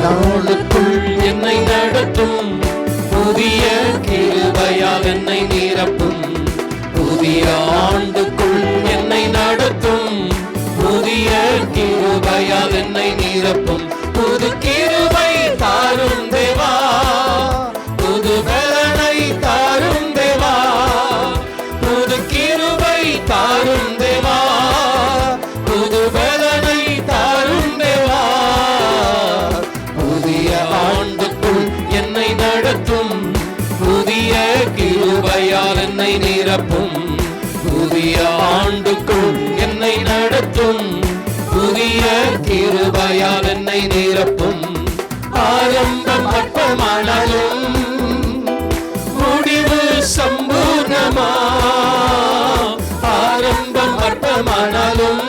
நாளுக்குள் என்னை நடத்தும், புதிய கிருபையால் என்னை நிரப்பும். புதிய ஆண்டுக்குள் என்னை நடத்தும், புதிய கிருபையால் என்னை நிரப்பும். புது கிருபை தாரும் தேவா, புது பலனை தாரும் தேவா. புது கிருபை தாரும் தேவா, புது பலனை தாரும் தேவா. புதிய ஆண்டுக்குள் என்னை நடத்தும், புதிய கிருபையால் என்னை நிரப்பும். புதிய ஆண்டுக்குள் என்னை நடத்தும், புதிய கிருபையால் என்னை நிரப்பும். ஆரம்பம் அற்பமானாலும் முடிவு சம்பூர்ணமா. ஆரம்பம் அற்பமானாலும்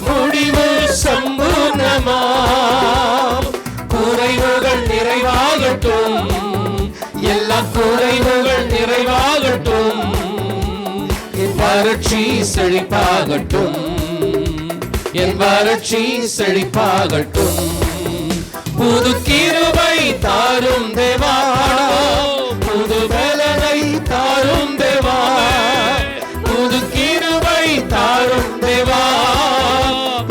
முடிவு சம்பூர்ணமா. குறைவுகள் நிறைவாகட்டும், எல்லா குறைவுகள் நிறைவாகட்டும். என் வறட்சி செழிப்பாகட்டும், என் வறட்சி செழிப்பாகட்டும். புது கிருபை தாரும் தேவா, புது பலனை தாரும் தேவா. புது கிருபை தாரும் தேவா,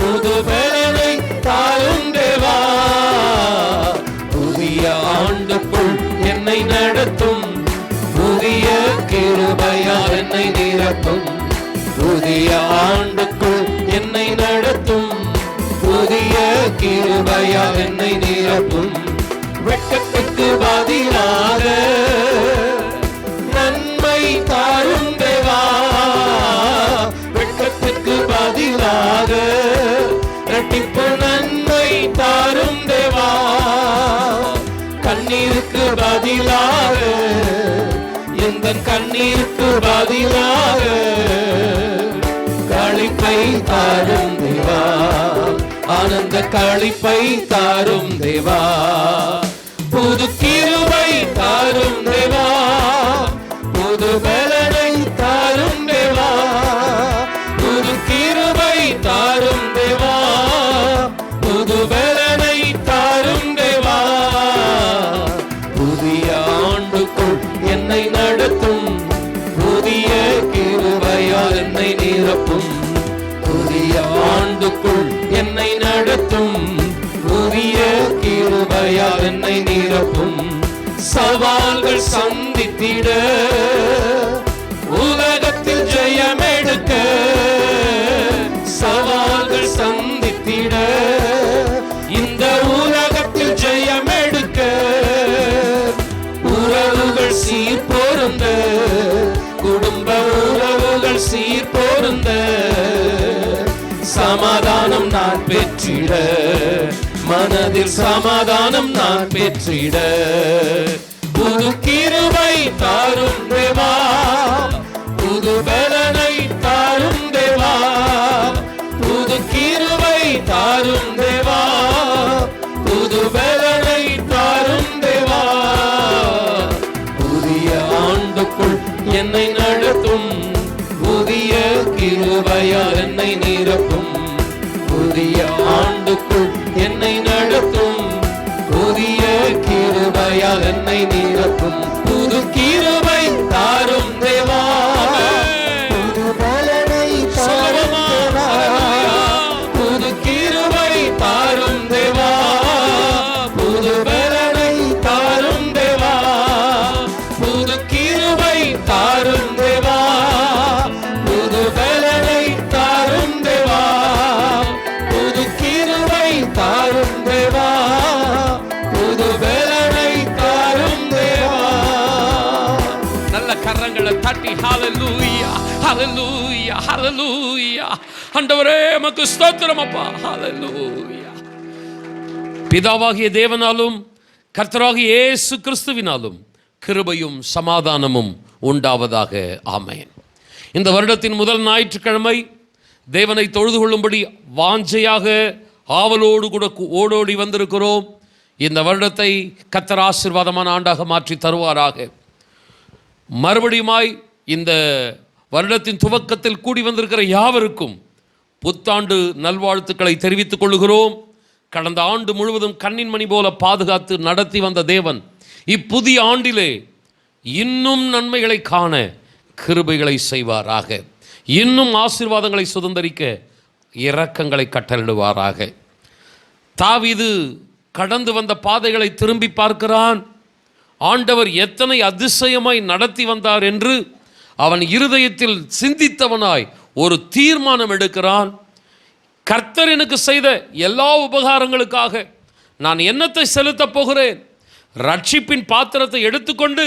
புது பலனை தாரும் தேவா. புதிய ஆண்டுக்குள் என்னை நடத்தும், புதிய கிருபையால் என்னை நிரப்பும். புதிய ஆண்டுக்குள் என்னை நடத்தும், புதிய கிருபையால் என்னை நிரப்பும். வெட்கத்துக்கு பதிலாக நன்மை தாரும் தேவா, வெட்கத்துக்கு பதிலாக இரட்டிப்பு நன்மை தாரும் தேவா. கண்ணீருக்கு பதிலாக, எந்த கண்ணீருக்கு பதிலாக களிப்பை தாரும் தேவா, ஆனந்த களிப்பை தாரும் தேவா. புது கிருபை தாரும் தேவா, புது பலனை தாரும் தேவா. புது கிருபை தாரும் தேவா, புது பலனை தாரும் தேவா. புதிய ஆண்டுக்குள் என்னை நடத்தும், புதிய கிருபையால் என்னை நிரப்பும். புதிய ஆண்டுக்குள் என்னை நடத்தும், புதிய கிருபையால் என்னை நிரப்பும். சவால்கள் சந்தித்திட, உலகத்தில் ஜெயமெடுக்க. சவால்கள் சந்தித்திட, இந்த உலகத்தில் ஜெயமெடுக்க. உறவுகள் சீர் பொருந்த, குடும்ப உறவுகள் சீர் பொருந்த. சமாதானம் நான் பெற்றிட, மனதில் சமாதானம் நான் பெற்றிட. புது கிருபை தாரும் தேவா, புது பலனை தாரும் தேவா. புது கிருபை தாரும் தேவா, புது பலனை தாரும் தேவா. புதிய ஆண்டுக்குள் என்னை நடத்தும், புதிய கிருபையால் என்னை நிரப்பும். புதிய ஆண்டுக்குள் என்னை நடத்தும், புதிய கிருபையால் என்னை நிரப்பும். புது கிருபை தாரும் தேவா, புது பலனை தாரும் தேவா. புது கிருபை தாரும் தேவா, புது பலனை தாரும் தேவா. புது கிருபை தாரும் தேவா, புது பலனை தாரும் தேவா. புது கிருபை தாரும் தேவா, புது பலனை தாரும் தேவா. நல்ல கரங்களை தட்டி ஹல்லேலூயா, ஹல்லேலூயா, ஹல்லேலூயா. ஆண்டவரே உமக்கு ஸ்தோத்திரம் அப்பா, ஹல்லேலூயா. பிதாவாகிய தேவனாலும் கர்த்தராகிய இயேசு கிறிஸ்துவினாலும் கிருபையும் சமாதானமும் உண்டாவதாக. ஆமென். இந்த வருடத்தின் முதல் ஞாயிற்றுக்கிழமை தேவனை தொழுது கொள்ளும்படி வாஞ்சையாக ஆவலோடு கூட ஓடோடி வந்திருக்கிறோம். இந்த வருடத்தை கர்த்தர் ஆசீர்வாதமான ஆண்டாக மாற்றி தருவாராக. மறுபடியுமாய் இந்த வருடத்தின் துவக்கத்தில் கூடி வந்திருக்கிற யாவருக்கும் புத்தாண்டு நல்வாழ்த்துக்களை தெரிவித்துக் கொள்கிறோம். கடந்த ஆண்டு முழுவதும் கண்ணின் மணி போல பாதுகாத்து நடத்தி வந்த தேவன் இப்புதிய ஆண்டிலே இன்னும் நன்மைகளை காண கிருபைகளை செய்வாராக. இன்னும் ஆசீர்வாதங்களை சுதந்தரிக்க இரக்கங்களை கட்டளிடுவாராக. தாவீது கடந்து வந்த பாதைகளை திரும்பி பார்க்கிறான். ஆண்டவர் எத்தனை அதிசயமாய் நடத்தி வந்தார் என்று அவன் இருதயத்தில் சிந்தித்தவனாய் ஒரு தீர்மானம் எடுக்கிறான். கர்த்தர் எனக்கு செய்த எல்லா உபகாரங்களுக்காக நான் என்னத்தை செலுத்தப் போகிறேன்? ரட்சிப்பின் பாத்திரத்தை எடுத்துக்கொண்டு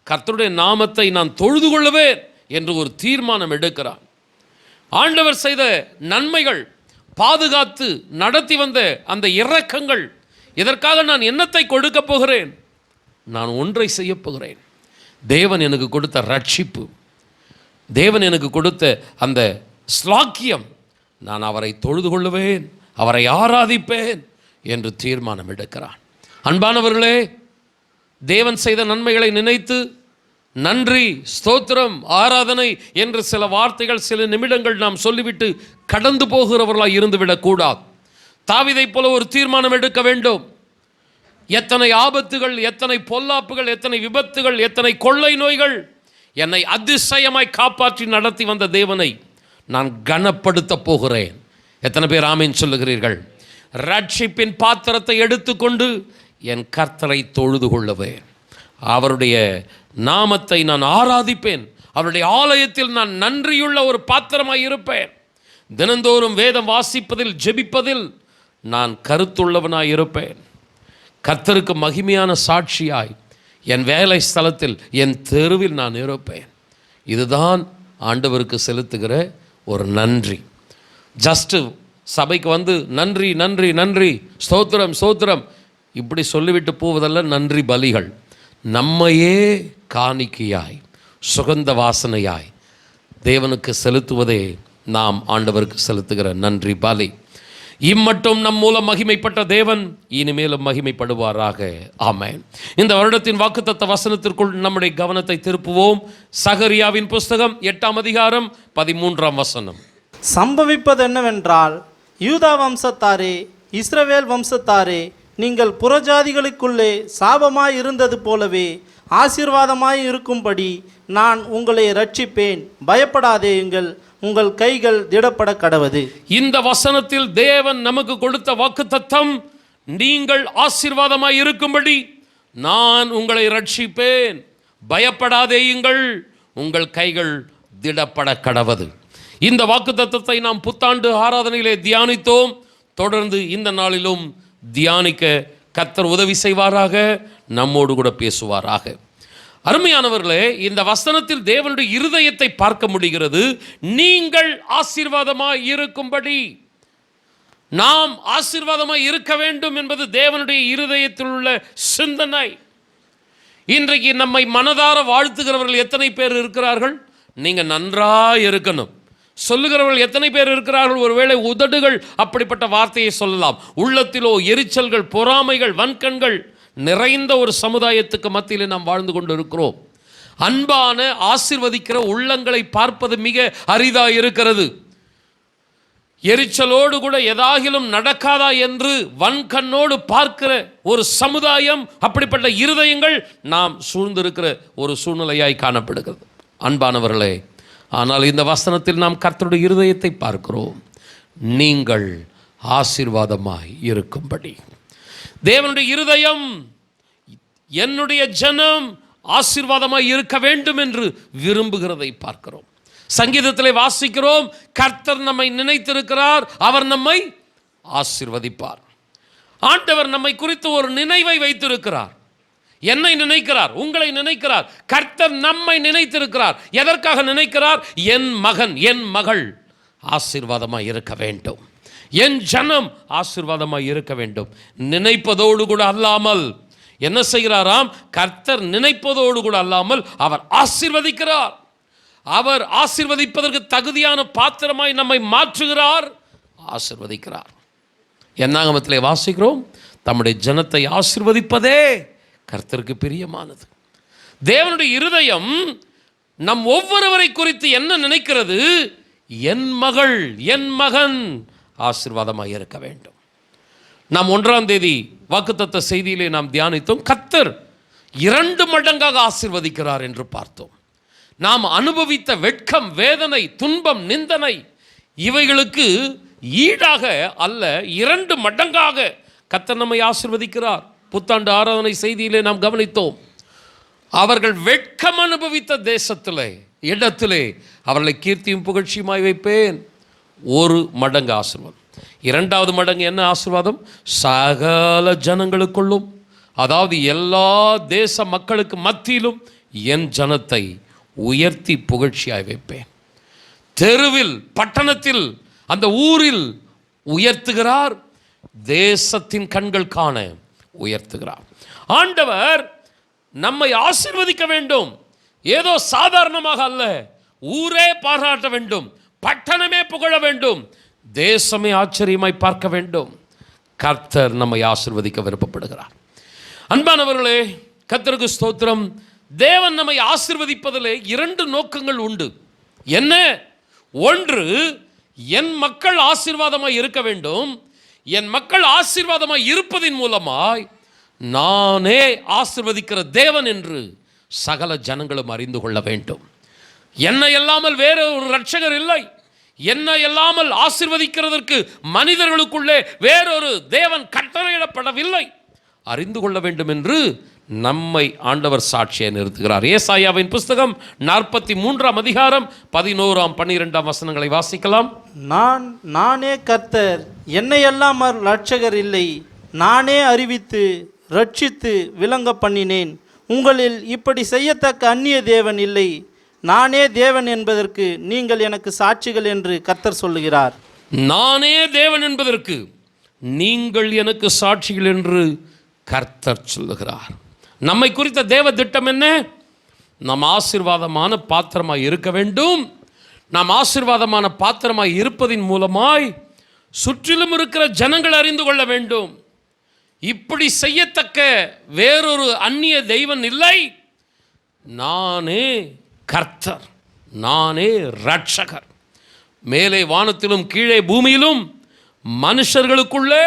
கர்த்தருடைய நாமத்தை நான் தொழுது கொள்ளுவேன் என்று ஒரு தீர்மானம் எடுக்கிறான். ஆண்டவர் செய்த நன்மைகள், பாதுகாத்து நடத்தி வந்த அந்த இரக்கங்கள், இதற்காக நான் என்னத்தை கொடுக்க போகிறேன்? நான் ஒன்றை செய்ய போகிறேன். தேவன் எனக்கு கொடுத்த ரட்சிப்பு, தேவன் எனக்கு கொடுத்த அந்த ஸ்லாக்கியம், நான் அவரை தொழுது கொள்ளுவேன், அவரை ஆராதிப்பேன் என்று தீர்மானம் எடுக்கிறான். அன்பானவர்களே, தேவன் செய்த நன்மைகளை நினைத்து நன்றி, ஸ்தோத்திரம், ஆராதனை என்று சில வார்த்தைகள், சில நிமிடங்கள் நாம் சொல்லிவிட்டு கடந்து போகிறவர்களாக இருந்துவிடக்கூடாது. தாவீதைப் போல ஒரு தீர்மானம் எடுக்க வேண்டும். எத்தனை ஆபத்துகள், எத்தனை பொல்லாப்புகள், எத்தனை விபத்துகள், எத்தனை கொள்ளை நோய்கள் என்னை அதிசயமாய் காப்பாற்றி நடத்தி வந்த தேவனை நான் கனப்படுத்த போகிறேன். எத்தனை பேர் ஆமேன் சொல்லுகிறீர்கள்? ரட்சிப்பின் பாத்திரத்தை எடுத்துக்கொண்டு என் கர்த்தரை தொழுது கொள்ளுவேன், அவருடைய நாமத்தை நான் ஆராதிப்பேன், அவருடைய ஆலயத்தில் நான் நன்றியுள்ள ஒரு பாத்திரமாய் இருப்பேன். தினந்தோறும் வேதம் வாசிப்பதில், ஜெபிப்பதில் நான் கருத்துள்ளவனாய் இருப்பேன். கர்த்தருக்கு மகிமையான சாட்சியாய் என் வேலை ஸ்தலத்தில், என் தெருவில் நான் இருப்பேன். இதுதான் ஆண்டவருக்கு செலுத்துகிற ஒரு நன்றி. ஜஸ்ட்டு சபைக்கு வந்து நன்றி நன்றி நன்றி, ஸ்தோத்திரம் ஸ்தோத்திரம் இப்படி சொல்லிவிட்டு போவதல்ல நன்றி பலிகள். நம்மையே காணிக்கையாய், சுகந்த வாசனையாய் தேவனுக்கு செலுத்துவதே நாம் ஆண்டவருக்கு செலுத்துகிற நன்றி பலி. இம்மட்டும் நம் மூலம் மகிமைப்பட்ட தேவன் இனிமேலும் மகிமைப்படுவாராக. ஆமென். இந்த வருடத்தின் வாக்குத்தத்த வசனத்திற்குள் நம்முடைய கவனத்தை திருப்புவோம். சகரியாவின் புஸ்தகம் 8ஆம் அதிகாரம் 13ஆம் வசனம். சம்பவிப்பது என்னவென்றால், யூதா வம்சத்தாரே, இஸ்ரவேல் வம்சத்தாரே, நீங்கள் புறஜாதிகளுக்குள்ளே சாபமாய் இருந்தது போலவே ஆசீர்வாதமாய் இருக்கும்படி நான் உங்களை ரட்சிப்பேன். பயப்படாதேயுங்கள், உங்கள் கைகள் திடப்பட கடவது. இந்த வசனத்தில் தேவன் நமக்கு கொடுத்த வாக்குத்தத்தம், நீங்கள் ஆசீர்வாதமாய் இருக்கும்படி நான் உங்களை ரட்சிப்பேன், பயப்படாதேயுங்கள், உங்கள் கைகள் திடப்பட கடவது. இந்த வாக்குத்தத்தத்தை நாம் புத்தாண்டு ஆராதனையிலே தியானித்தோம். தொடர்ந்து இந்த நாளிலும் தியானிக்க கர்த்தர் உதவி செய்வாராக, நம்மோடு கூட பேசுவாராக. அருமையானவர்களே, இந்த வசனத்தில் தேவனுடைய இருதயத்தை பார்க்க முடிகிறது. நீங்கள் ஆசீர்வாதமாய் இருக்கும்படி, நாம் ஆசீர்வாதமாய் இருக்க வேண்டும் என்பது தேவனுடைய இருதயத்தில் உள்ள சிந்தனை. இன்றைக்கு நம்மை மனதார வாழ்த்துகிறவர்கள் எத்தனை பேர் இருக்கிறார்கள்? நீங்கள் நன்றாக இருக்கணும் சொல்லுகிறவர்கள் எத்தனை பேர் இருக்கிறார்கள்? ஒருவேளை உதடுகள் அப்படிப்பட்ட வார்த்தையை சொல்லலாம். உள்ளத்திலோ எரிச்சல்கள், பொறாமைகள், வன்கண்கள் நிறைந்த ஒரு சமுதாயத்துக்கு மத்தியிலே நாம் வாழ்ந்து கொண்டு இருக்கிறோம். அன்பான ஆசீர்வதிக்கிற உள்ளங்களை பார்ப்பது மிக அரிதாக இருக்கிறது. எரிச்சலோடு கூட எதாகிலும் நடக்காதா என்று வன்கண்ணோடு பார்க்கிற ஒரு சமுதாயம், அப்படிப்பட்ட இருதயங்கள் நாம் சூழ்ந்திருக்கிற ஒரு சூழ்நிலையாய் காணப்படுகிறது. அன்பானவர்களே, ஆனால் இந்த வசனத்தில் நாம் கர்த்தருடைய இருதயத்தை பார்க்கிறோம். நீங்கள் ஆசீர்வாதமாய் இருக்கும்படி. தேவனுடைய இருதயம், என்னுடைய ஜனம் ஆசீர்வாதமாய் இருக்க வேண்டும் என்று விரும்புகிறதை பார்க்கிறோம். சங்கீதத்திலே வாசிக்கிறோம், கர்த்தர் நம்மை நினைத்திருக்கிறார், அவர் நம்மை ஆசீர்வதிப்பார். ஆண்டவர் நம்மை குறித்து ஒரு நினைவை வைத்திருக்கிறார். என்னை நினைக்கிறார், உங்களை நினைக்கிறார். கர்த்தர் நம்மை நினைத்திருக்கிறார். எதற்காக நினைக்கிறார்? என் மகன், என் மகள் ஆசீர்வாதமாய் இருக்க வேண்டும், என் ஜனம் ஆசீர்வாதமாய் இருக்க வேண்டும். நினைப்பதோடு கூட அல்லாமல் என்ன செய்கிறாராம்? கர்த்தர் நினைப்பதோடு கூட அல்லாமல் அவர் ஆசீர்வதிக்கிறார். அவர் ஆசீர்வதிப்பதற்கு தகுதியான பாத்திரமாய் நம்மை மாற்றுகிறார், ஆசீர்வதிக்கிறார். என்னாகமத்திலே வாசிக்கிறோம், தம்முடைய ஜனத்தை ஆசீர்வதிப்பதே கர்த்தருக்கு பிரியமானது. தேவனுடைய இருதயம் நம் ஒவ்வொருவரை குறித்து என்ன நினைக்கிறது? என் மகள், என் மகன் ஆசீர்வாதமாக இருக்க வேண்டும். நாம் 1ஆம் தேதி வாக்குத்தத்த செய்தியிலே நாம் தியானித்தோம், கர்த்தர் 2 மடங்காக ஆசீர்வதிக்கிறார் என்று பார்த்தோம். நாம் அனுபவித்த வெட்கம், வேதனை, துன்பம், நிந்தனை இவைகளுக்கு ஈடாக அல்ல, 2 மடங்காக கர்த்தர் நம்மை ஆசீர்வதிக்கிறார். புத்தாண்டு ஆராதனை செய்தியிலே நாம் கவனித்தோம், அவர்கள் வெட்கம் அனுபவித்த தேசத்திலே, இடத்திலே அவர்களை கீர்த்தியும் புகழ்ச்சியுமாய் வைப்பேன். 1 மடங்கு ஆசீர்வாதம். 2வது மடங்கு என்ன ஆசீர்வாதம்? சகல ஜனங்களுக்குள்ளும், அதாவது எல்லா தேச மக்களுக்கு மத்தியிலும் என் ஜனத்தை உயர்த்தி புகழ்ச்சியாய் வைப்பேன். தெருவில், பட்டணத்தில், அந்த ஊரில் உயர்த்துகிறார், தேசத்தின் கண்கள் காண உயர்த்துகிறார். ஆண்டவர் நம்மை ஆசீர்வதிக்க வேண்டும், ஏதோ சாதாரணமாக அல்ல. ஊரே பாராட்ட வேண்டும், பட்டணமே புகழ வேண்டும், தேசமே ஆச்சரியமாய் பார்க்க வேண்டும். கர்த்தர் நம்மை ஆசீர்வதிக்க விருப்பப்படுகிறார். அன்பானவர்களே, கர்த்தருக்கு ஸ்தோத்திரம். தேவன் நம்மை ஆசீர்வதிப்பதிலே 2 நோக்கங்கள் உண்டு. என்ன? ஒன்று, என் மக்கள் ஆசீர்வாதமாய் இருக்க வேண்டும். என் மக்கள் ஆசீர்வாதமாய் இருப்பதின் மூலமாய் நானே ஆசீர்வதிக்கிற தேவன் என்று சகல ஜனங்களும் அறிந்து கொள்ள வேண்டும். என்னை இல்லாமல் வேற ஒரு இரட்சகர் இல்லை. என்னை இல்லாமல் ஆசீர்வதிக்கிறதற்கு மனிதர்களுக்குள்ளே வேறொரு தேவன் கட்டளையிடப்படவில்லை. அறிந்து கொள்ள வேண்டும் என்று நம்மை ஆண்டவர் சாட்சியை நிறுத்துகிறார். ஏசாயாவின் புஸ்தகம் 43ஆம் அதிகாரம் 11ஆம் 12ஆம் வசனங்களை வாசிக்கலாம். நானே கர்த்தர், என்னை அல்லாமல் இரட்சகர் இல்லை. நானே அறிவித்து ரட்சித்து விளங்க பண்ணினேன். உங்களில் இப்படி செய்யத்தக்க அந்நிய தேவன் இல்லை. நானே தேவன் என்பதற்கு நீங்கள் எனக்கு சாட்சிகள் என்று கர்த்தர் சொல்லுகிறார். நானே தேவன் என்பதற்கு நீங்கள் எனக்கு சாட்சிகள் என்று கர்த்தர் சொல்லுகிறார். நம்மை குறித்த தேவ திட்டம் என்ன? நாம் ஆசீர்வாதமான பாத்திரமாய் இருக்க வேண்டும். நாம் ஆசீர்வாதமான பாத்திரமாய் இருப்பதின் மூலமாய் சுற்றிலும் இருக்கிற ஜனங்கள் அறிந்து கொள்ள வேண்டும், இப்படி செய்யத்தக்க வேறொரு அந்நிய தெய்வன் இல்லை. நானே கர்த்தர், நானே இரட்சகர். மேலே வானத்திலும் கீழே பூமியிலும் மனுஷர்களுக்குள்ளே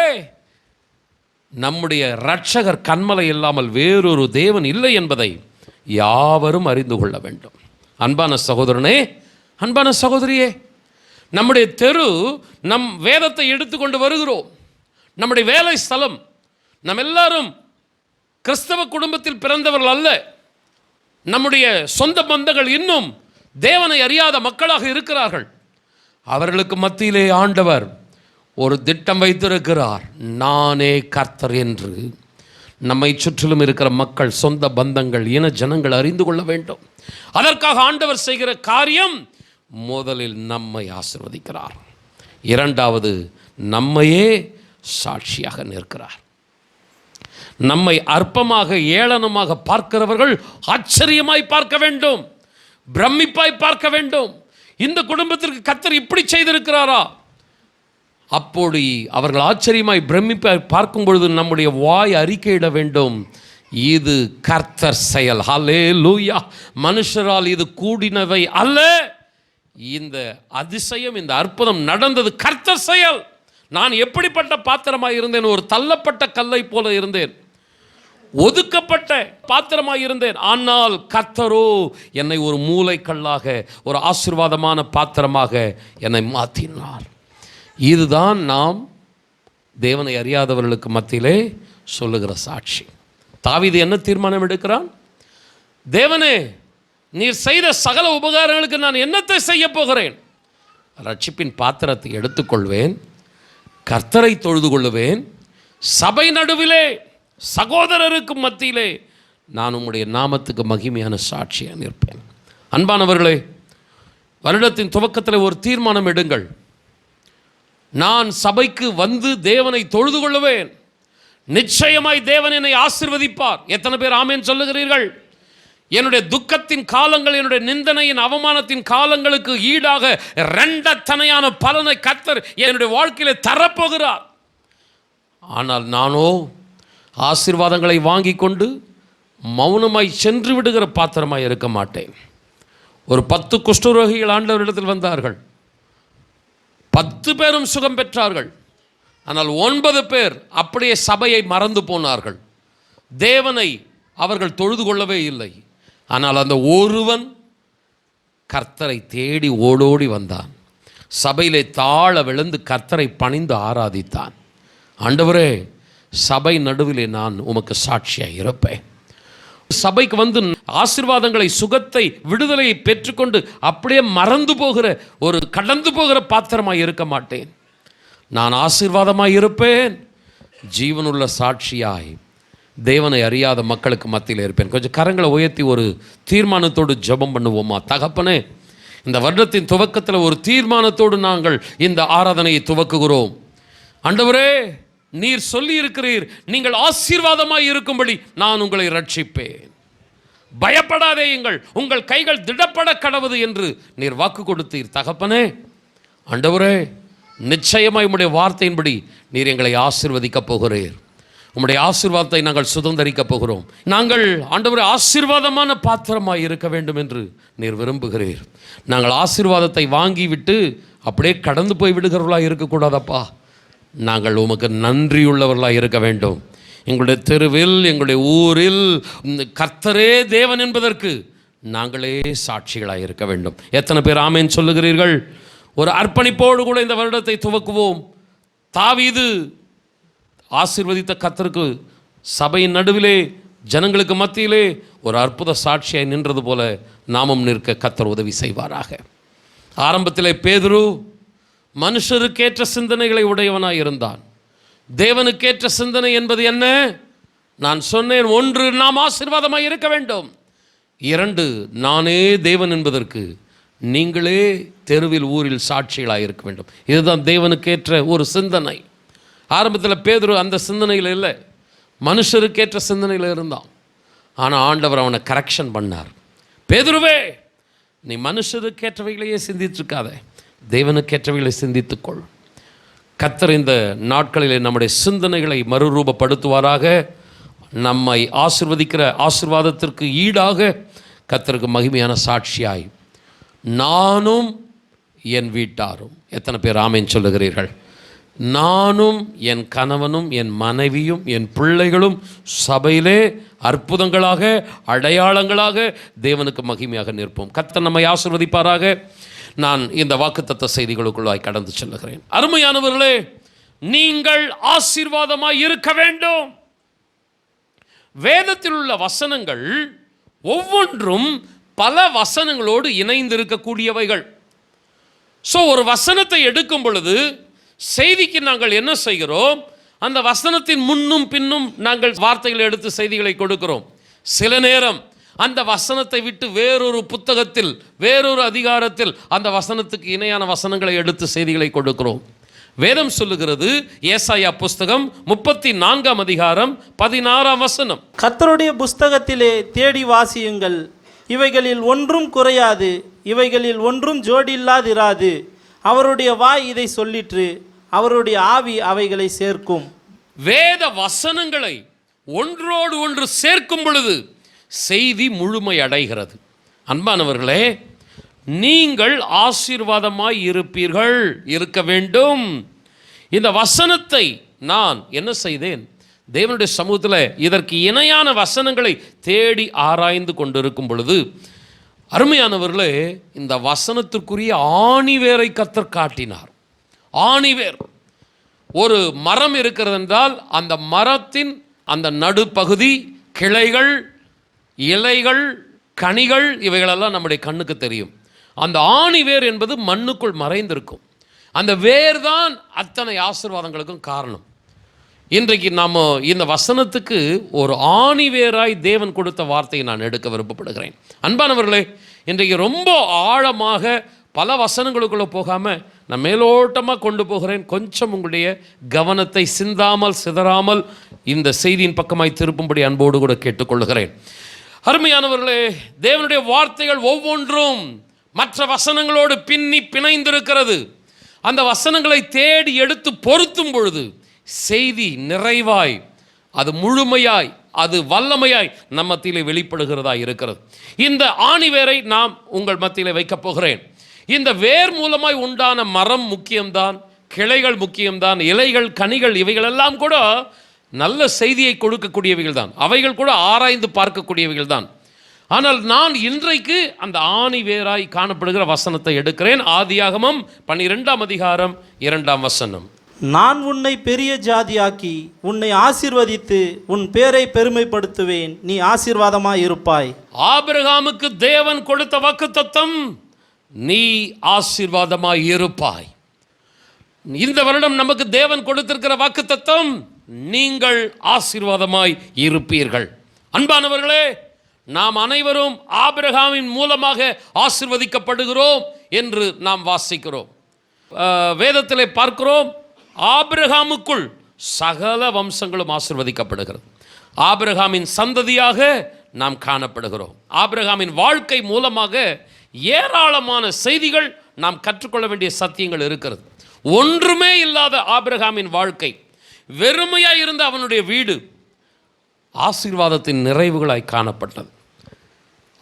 நம்முடைய இரட்சகர் கண்மலை இல்லாமல் வேறொரு தேவன் இல்லை என்பதை யாவரும் அறிந்து கொள்ள வேண்டும். அன்பான சகோதரனே, அன்பான சகோதரியே, நம்முடைய தெரு, நம் வேதத்தை எடுத்துக்கொண்டு வருகிறோம். நம்முடைய வேலை ஸ்தலம், நம்ம எல்லாரும் கிறிஸ்தவ குடும்பத்தில் பிறந்தவர்கள் அல்ல. நம்முடைய சொந்த பந்தங்கள் இன்னும் தேவனை அறியாத மக்களாக இருக்கிறார்கள். அவர்களுக்கு மத்தியிலே ஆண்டவர் ஒரு திட்டம் வைத்திருக்கிறார். நானே கர்த்தர் என்று நம்மை சுற்றிலும் இருக்கிற மக்கள், சொந்த பந்தங்கள், இன ஜனங்கள் அறிந்து கொள்ள வேண்டும். அதற்காக ஆண்டவர் செய்கிற காரியம், முதலில் நம்மை ஆசீர்வதிக்கிறார். 2வது, நம்மையே சாட்சியாக நிற்கிறார். நம்மை அற்பமாக ஏளனமாக பார்க்கிறவர்கள் ஆச்சரியமாய் பார்க்க வேண்டும், பிரமிப்பாய் பார்க்க வேண்டும். இந்த குடும்பத்திற்கு கர்த்தர் இப்படி செய்திருக்கிறாரா? அப்போது அவர்கள் ஆச்சரியமாய் பிரமிப்பாய் பார்க்கும் பொழுது நம்முடைய வாய் அறிக்கையிட வேண்டும், இது கர்த்தர் செயல். ஹல்லேலூயா. மனுஷரால் இது கூடினவை அல்ல. இந்த அதிசயம், இந்த அற்புதம் நடந்தது கர்த்தர் செயல். நான் எப்படிப்பட்ட பாத்திரமாய் இருந்தேன்? ஒரு தள்ளப்பட்ட கல்லை போல இருந்தேன், ஒதுக்கப்பட்ட பாத்திரமாய் இருந்தேன். ஆனால் கர்த்தரோ என்னை ஒரு மூலைக்கல்லாக, ஒரு ஆசீர்வாதமான பாத்திரமாக என்னை மாற்றினார். இதுதான் நாம் தேவனை அறியாதவர்களுக்கு மத்தியிலே சொல்லுகிற சாட்சி. தாவீது என்ன தீர்மானம் எடுக்கிறான்? தேவனே, நீர் செய்த சகல உபகாரங்களுக்கு நான் என்னத்தை செய்ய போகிறேன்? ரட்சிப்பின் பாத்திரத்தை எடுத்துக்கொள்வேன், கர்த்தரை தொழுது கொள்ளுவேன், சபை நடுவிலே சகோதரருக்கு மத்தியிலே நான் உம்முடைய நாமத்துக்கு மகிமையான சாட்சியாக நிற்பேன். அன்பானவர்களே, வருடத்தின் துவக்கத்தில் ஒரு தீர்மானம் எடுங்கள். நான் சபைக்கு வந்து தேவனை தொழுது கொள்ளுவேன், நிச்சயமாய் தேவன் என்னை ஆசீர்வதிப்பார். எத்தனை பேர் ஆமென் சொல்லுகிறீர்கள்? என்னுடைய துக்கத்தின் காலங்கள், என்னுடைய நிந்தனையின் அவமானத்தின் காலங்களுக்கு ஈடாக 2 தனையான பலனை கர்த்தர் என்னுடைய வாழ்க்கையில தரப்போகிறார். ஆனால் நானோ ஆசீர்வாதங்களை வாங்கி கொண்டு மௌனமாய் சென்று விடுகிற பாத்திரமாய் இருக்க மாட்டேன். ஒரு 10 குஷ்டரோகிகள் ஆண்டவரிடத்தில் வந்தார்கள். 10 பேரும் சுகம் பெற்றார்கள். ஆனால் 9 பேர் அப்படியே சபையை மறந்து போனார்கள். தேவனை அவர்கள் தொழுது கொள்ளவே இல்லை. ஆனால் அந்த ஒருவன் கர்த்தரை தேடி ஓடோடி வந்தான். சபையிலே தாழ விழுந்து கர்த்தரை பணிந்து ஆராதித்தான். ஆண்டவரே, சபை நடுவிலே நான் உமக்கு சாட்சியாக இருப்பேன். சபைக்கு வந்து ஆசீர்வாதங்களை, சுகத்தை, விடுதலையை பெற்றுக்கொண்டு அப்படியே மறந்து போகிற ஒரு கடந்து போகிற பாத்திரமாய் இருக்க மாட்டேன். நான் ஆசீர்வாதமாய் இருப்பேன். ஜீவனுள்ள சாட்சியாய் தேவனை அறியாத மக்களுக்கு மத்தியில் இருப்பேன். கொஞ்சம் கரங்களை உயர்த்தி ஒரு தீர்மானத்தோடு ஜெபம் பண்ணுவோமா? தகப்பனே, இந்த வருடத்தின் துவக்கத்தில் ஒரு தீர்மானத்தோடு நாங்கள் இந்த ஆராதனையை துவக்குகிறோம். ஆண்டவரே, நீர் சொல்லி இருக்கிறீர், நீங்கள் ஆசீர்வாதமாய் இருக்கும்படி நான் உங்களை ரட்சிப்பேன். பயப்படாதேயுங்கள், உங்கள் கைகள் திடப்பட கடவுது என்று நீர் வாக்கு கொடுத்தீர். தகப்பனே, ஆண்டவரே, நிச்சயமாய் உம்முடைய வார்த்தையின்படி நீர் எங்களை ஆசீர்வதிக்கப் போகிறீர். உம்முடைய ஆசீர்வாதத்தை நாங்கள் சுதந்தரிக்கப் போகிறோம். நாங்கள் ஆண்டவரே ஆசீர்வாதமான பாத்திரமாய் இருக்க வேண்டும் என்று நீர் விரும்புகிறீர். நாங்கள் ஆசீர்வாதத்தை வாங்கிவிட்டு அப்படியே கடந்து போய் விடுகிறவர்களாக இருக்கக்கூடாதப்பா. நாங்கள் உமக்கு நன்றியுள்ளவர்களாக இருக்க வேண்டும். எங்களுடைய தெருவில், எங்களுடைய ஊரில் கர்த்தரே தேவன் என்பதற்கு நாங்களே சாட்சிகளாக இருக்க வேண்டும். எத்தனை பேர் ஆமேன் சொல்லுகிறீர்கள்? ஒரு அர்ப்பணிப்போடு கூட இந்த வருடத்தை துவக்குவோம். தாவீது ஆசீர்வதித்த கர்த்தருக்கு சபையின் நடுவிலே, ஜனங்களுக்கு மத்தியிலே ஒரு அற்புத சாட்சியாய் நின்றது போல நாமும் நிற்க கர்த்தர் உதவி செய்வாராக. ஆரம்பத்திலே பேதுரு மனுஷருக்கேற்ற சிந்தனைகளை உடையவனாய் இருந்தான். தேவனுக்கேற்ற சிந்தனை என்பது என்ன? நான் சொன்னேன், 1, நாம் ஆசீர்வாதமாய் இருக்க வேண்டும். 2, நானே தேவன் என்பதற்கு நீங்களே தெருவில், ஊரில் சாட்சிகளாக இருக்க வேண்டும். இதுதான் தேவனுக்கேற்ற ஒரு சிந்தனை. ஆரம்பத்தில் பேதுரு அந்த சிந்தனையில் இல்லை, மனுஷருக்கேற்ற சிந்தனையில் இருந்தான். ஆனால் ஆண்டவர் அவனை கரெக்ஷன் பண்ணார். பேதுருவே, நீ மனுஷருக்கேற்றவைகளையே சிந்தித்துருக்காத, தேவனுக்கேற்றவைகளை சிந்தித்துக்கொள். கர்த்தர் இந்த நாட்களிலே நம்முடைய சிந்தனைகளை மறுரூபப்படுத்துவாராக. நம்மை ஆசீர்வதிக்கிற ஆசீர்வாதத்திற்கு ஈடாக கர்த்தருக்கு மகிமையான சாட்சியாய் நானும் என் வீட்டாரும், எத்தனை பேர் ஆமென் சொல்லுகிறீர்கள்? நானும் என் கணவனும் என் மனைவியும் என் பிள்ளைகளும் சபையிலே அற்புதங்களாக, அடையாளங்களாக தேவனுக்கு மகிமையாக நிற்போம். கர்த்தர் நம்மை ஆசீர்வதிப்பாராக. நான் இந்த வாக்குத்தத்த செய்திகளுக்குள்ளாய் கடந்து செல்லுகிறேன். அருமையானவர்களே, நீங்கள் ஆசீர்வாதமாய் இருக்க வேண்டும். வேதத்தில் உள்ள வசனங்கள் ஒவ்வொன்றும் பல வசனங்களோடு இணைந்திருக்கக்கூடியவைகள். ஸோ ஒரு வசனத்தை எடுக்கும் பொழுது செய்திக்கு நாங்கள் என்ன செய்கிறோம்? அந்த வசனத்தின் முன்னும் பின்னும் நாங்கள் வார்த்தைகளை எடுத்து செய்திகளை கொடுக்கிறோம். சில நேரம் அந்த வசனத்தை விட்டு வேறொரு புத்தகத்தில், வேறொரு அதிகாரத்தில் அந்த வசனத்துக்கு இணையான வசனங்களை எடுத்து செய்திகளை கொடுக்கிறோம். வேதம் சொல்லுகிறது, ஏசாயா புஸ்தகம் 34ஆம் அதிகாரம் 16ஆம் வசனம், கர்த்தருடைய புஸ்தகத்திலே தேடி வாசியுங்கள், இவைகளில் ஒன்றும் குறையாது, இவைகளில் ஒன்றும் ஜோடியில்லாதிராது. அவருடைய வாய் இதை சொல்லிற்று, அவருடைய ஆவி அவைகளை சேர்க்கும். வேத வசனங்களை ஒன்றோடு ஒன்று சேர்க்கும் பொழுது செய்தி முழுமை அடைகிறது. அன்பானவர்களே, நீங்கள் ஆசீர்வாதமாய் இருப்பீர்கள், இருக்க வேண்டும். இந்த வசனத்தை நான் என்ன செய்தேன்? தேவனுடைய சமூகத்தில் இதற்கு இணையான வசனங்களை தேடி ஆராய்ந்து கொண்டிருக்கும் பொழுது, அருமையானவர்களே, இந்த வசனத்திற்குரிய ஆணிவேரை கர்த்தர் காட்டினார். ஆணிவேர், ஒரு மரம் இருக்கிறது என்றால் அந்த மரத்தின் அந்த நடுப்பகுதி, கிளைகள், இலைகள், கனிகள், இவைகளெல்லாம் நம்முடைய கண்ணுக்கு தெரியும். அந்த ஆணிவேர் என்பது மண்ணுக்குள் மறைந்திருக்கும். அந்த வேர் தான் அத்தனை ஆசீர்வாதங்களுக்கும் காரணம். இன்றைக்கு நாம் இந்த வசனத்துக்கு ஒரு ஆணிவேராய் தேவன் கொடுத்த வார்த்தையை நான் எடுக்க விருப்பப்படுகிறேன். அன்பானவர்களே, இன்றைக்கு ரொம்ப ஆழமாக பல வசனங்களுக்குள்ளே போகாமல் நான் மேலோட்டமாக கொண்டு போகிறேன். கொஞ்சம் உங்களுடைய கவனத்தை சிந்தாமல் சிதறாமல் இந்த செய்தியின் பக்கமாய் திருப்பும்படி அன்போடு கூட கேட்டுக்கொள்கிறேன். அருமையானவர்களே, தேவனுடைய வார்த்தைகள் ஒவ்வொன்றும் மற்ற வசனங்களோடு பின்னி பிணைந்திருக்கிறது. அந்த வசனங்களை தேடி எடுத்து பொருத்தும் பொழுது செய்தி நிறைவாய், அது முழுமையாய், அது வல்லமையாய் நம் மத்தியிலே வெளிப்படுகிறதா இருக்கிறது. இந்த ஆணிவேரை நாம் உங்கள் மத்தியிலே வைக்கப் போகிறேன். இந்த வேர் மூலமாய் உண்டான மரம் முக்கியம்தான், கிளைகள் முக்கியம்தான், இலைகள், கனிகள், இவைகளெல்லாம் கூட நல்ல செய்தியை கொடுக்கக்கூடியவைகள் தான், அவைகள் கூட ஆராய்ந்து பார்க்கக்கூடியவைகள் தான். ஆனால் நான் இன்றைக்கு அந்த ஆணி வேராய் காணப்படுகிற வசனத்தை எடுக்கிறேன். ஆதியாகமம் 12ஆம் அதிகாரம் 2ஆம் வசனம். நான் உன்னை பெரிய ஜாதியாக்கி உன்னை ஆசீர்வதித்து உன் பேரை பெருமைப்படுத்துவேன், நீ ஆசீர்வாதமாய் இருப்பாய். ஆபிரகாமுக்கு தேவன் கொடுத்த வாக்குத்தத்தம், நீ ஆசீர்வாதமாய் இருப்பாய். இந்த வருடம் நமக்கு தேவன் கொடுத்திருக்கிற வாக்குத்தத்தம், நீங்கள் ஆசீர்வாதமாய் இருப்பீர்கள். அன்பானவர்களே, நாம் அனைவரும் ஆபிரகாமின் மூலமாக ஆசீர்வதிக்கப்படுகிறோம் என்று நாம் வாசிக்கிறோம். வேதத்திலே பார்க்கிறோம், ஆபிரகாமுக்குள் சகல வம்சங்களும் ஆசீர்வதிக்கப்படுகிறது. ஆபிரகாமின் சந்ததியாக நாம் காணப்படுகிறோம். ஆபிரகாமின் வாழ்க்கை மூலமாக ஏராளமான செய்திகள் நாம் கற்றுக்கொள்ள வேண்டிய சத்தியங்கள் இருக்கிறது. ஒன்றுமே இல்லாத ஆபிரகாமின் வாழ்க்கை, வெறுமையாய் இருந்த அவனுடைய வீடு ஆசீர்வாதத்தின் நிறைவுகளாய் காணப்பட்டது.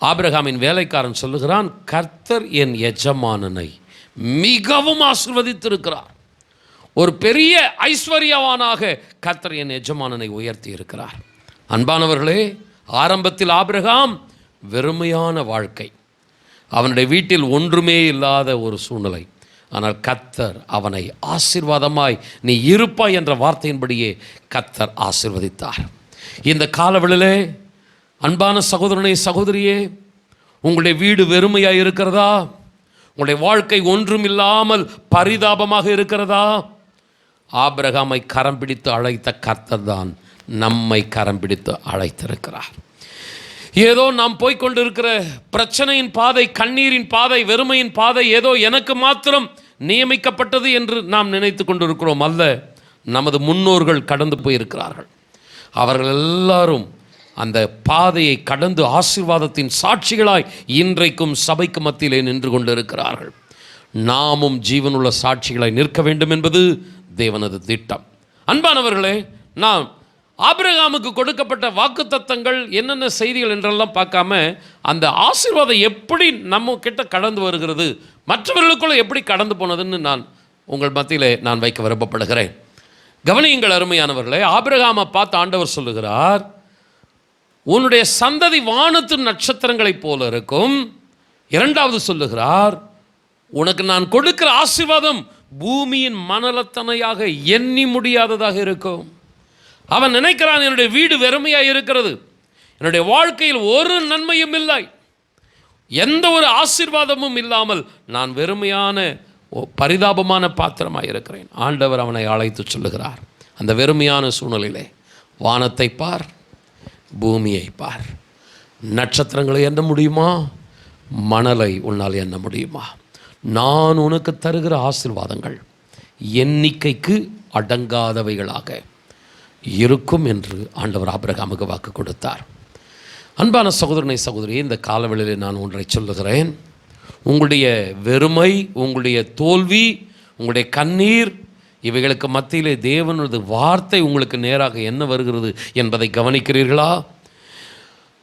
ஆபிரகாமின் வேலைக்காரன் சொல்லுகிறான், கர்த்தர் என் எஜமானனை மிகவும் ஆசீர்வதித்திருக்கிறார். ஒரு பெரிய ஐஸ்வர்யவானாக கர்த்தர் என் எஜமானனை உயர்த்தி இருக்கிறார். அன்பானவர்களே, ஆரம்பத்தில் ஆபிரகாம் வெறுமையான வாழ்க்கை, அவனுடைய வீட்டில் ஒன்றுமே இல்லாத ஒரு சூழ்நிலை. ஆனால் கர்த்தர் அவனை ஆசீர்வாதமாய் நீ இருப்பாய் என்ற வார்த்தையின்படியே கர்த்தர் ஆசீர்வதித்தார். இந்த காலவெளியிலே அன்பான சகோதரனே, சகோதரியே, உங்களுடைய வீடு வெறுமையாக இருக்கிறதா? உங்களுடைய வாழ்க்கை ஒன்றும் இல்லாமல் பரிதாபமாக இருக்கிறதா? ஆபிரகாமை கரம் பிடித்து அழைத்த கர்த்தர் தான் நம்மை கரம் பிடித்து அழைத்திருக்கிறார். ஏதோ நாம் போய்கொண்டிருக்கிற பிரச்சனையின் பாதை, கண்ணீரின் பாதை, வெறுமையின் பாதை ஏதோ எனக்கு மாத்திரம் நியமிக்கப்பட்டது என்று நாம் நினைத்து கொண்டிருக்கிறோம். அல்ல, நமது முன்னோர்கள் கடந்து போயிருக்கிறார்கள். அவர்கள் எல்லாரும் அந்த பாதையை கடந்து ஆசீர்வாதத்தின் சாட்சிகளாய் இன்றைக்கும் சபைக்கு மத்தியிலே நின்று கொண்டிருக்கிறார்கள். நாமும் ஜீவனுள்ள சாட்சிகளாய் நிற்க வேண்டும் என்பது தேவனது திட்டம். அன்பானவர்களே, நாம் ஆபிரகாமுக்கு கொடுக்கப்பட்ட வாக்குத்தத்தங்கள் என்னென்ன செய்திகள் என்றெல்லாம் பார்க்காம, அந்த ஆசீர்வாதம் எப்படி நம்ம கிட்ட கடந்து வருகிறது, மற்றவர்களுக்குள்ள எப்படி கடந்து போனதுன்னு நான் உங்கள் மத்தியிலே நான் வைக்க விருப்பப்படுகிறேன். கவனியுங்கள் அருமையானவர்களே, ஆபிரகாமை பார்த்து ஆண்டவர் சொல்லுகிறார், உன்னுடைய சந்ததி வானத்து நட்சத்திரங்களைப் போல இருக்கும். இரண்டாவது சொல்லுகிறார், உனக்கு நான் கொடுக்கிற ஆசீர்வாதம் பூமியின் மணலத்தனையாக எண்ணி முடியாததாக இருக்கும். அவன் நினைக்கிறான், என்னுடைய வீடு வெறுமையாக இருக்கிறது, என்னுடைய வாழ்க்கையில் ஒரு நன்மையும் இல்லை, எந்த ஒரு ஆசீர்வாதமும் இல்லாமல் நான் வெறுமையான பரிதாபமான பாத்திரமாக இருக்கிறேன். ஆண்டவர் அவனை அழைத்து சொல்லுகிறார், அந்த வெறுமையான சூழ்நிலையிலே வானத்தை பார், பூமியை பார், நட்சத்திரங்களை எண்ண முடியுமா? மணலை உன்னால் எண்ண முடியுமா? நான் உனக்கு தருகிற ஆசீர்வாதங்கள் எண்ணிக்கைக்கு அடங்காதவைகளாக இருக்கும் என்று ஆண்டவர் ஆபிரகாமுக்கு வாக்கு கொடுத்தார். அன்பான சகோதரனை, சகோதரி, இந்த காலவெளியிலே நான் ஒன்றை சொல்லுகிறேன். உங்களுடைய வெறுமை, உங்களுடைய தோல்வி, உங்களுடைய கண்ணீர், இவைகளுக்கு மத்தியிலே தேவனது வார்த்தை உங்களுக்கு நேராக என்ன வருகிறது என்பதை கவனிக்கிறீர்களா?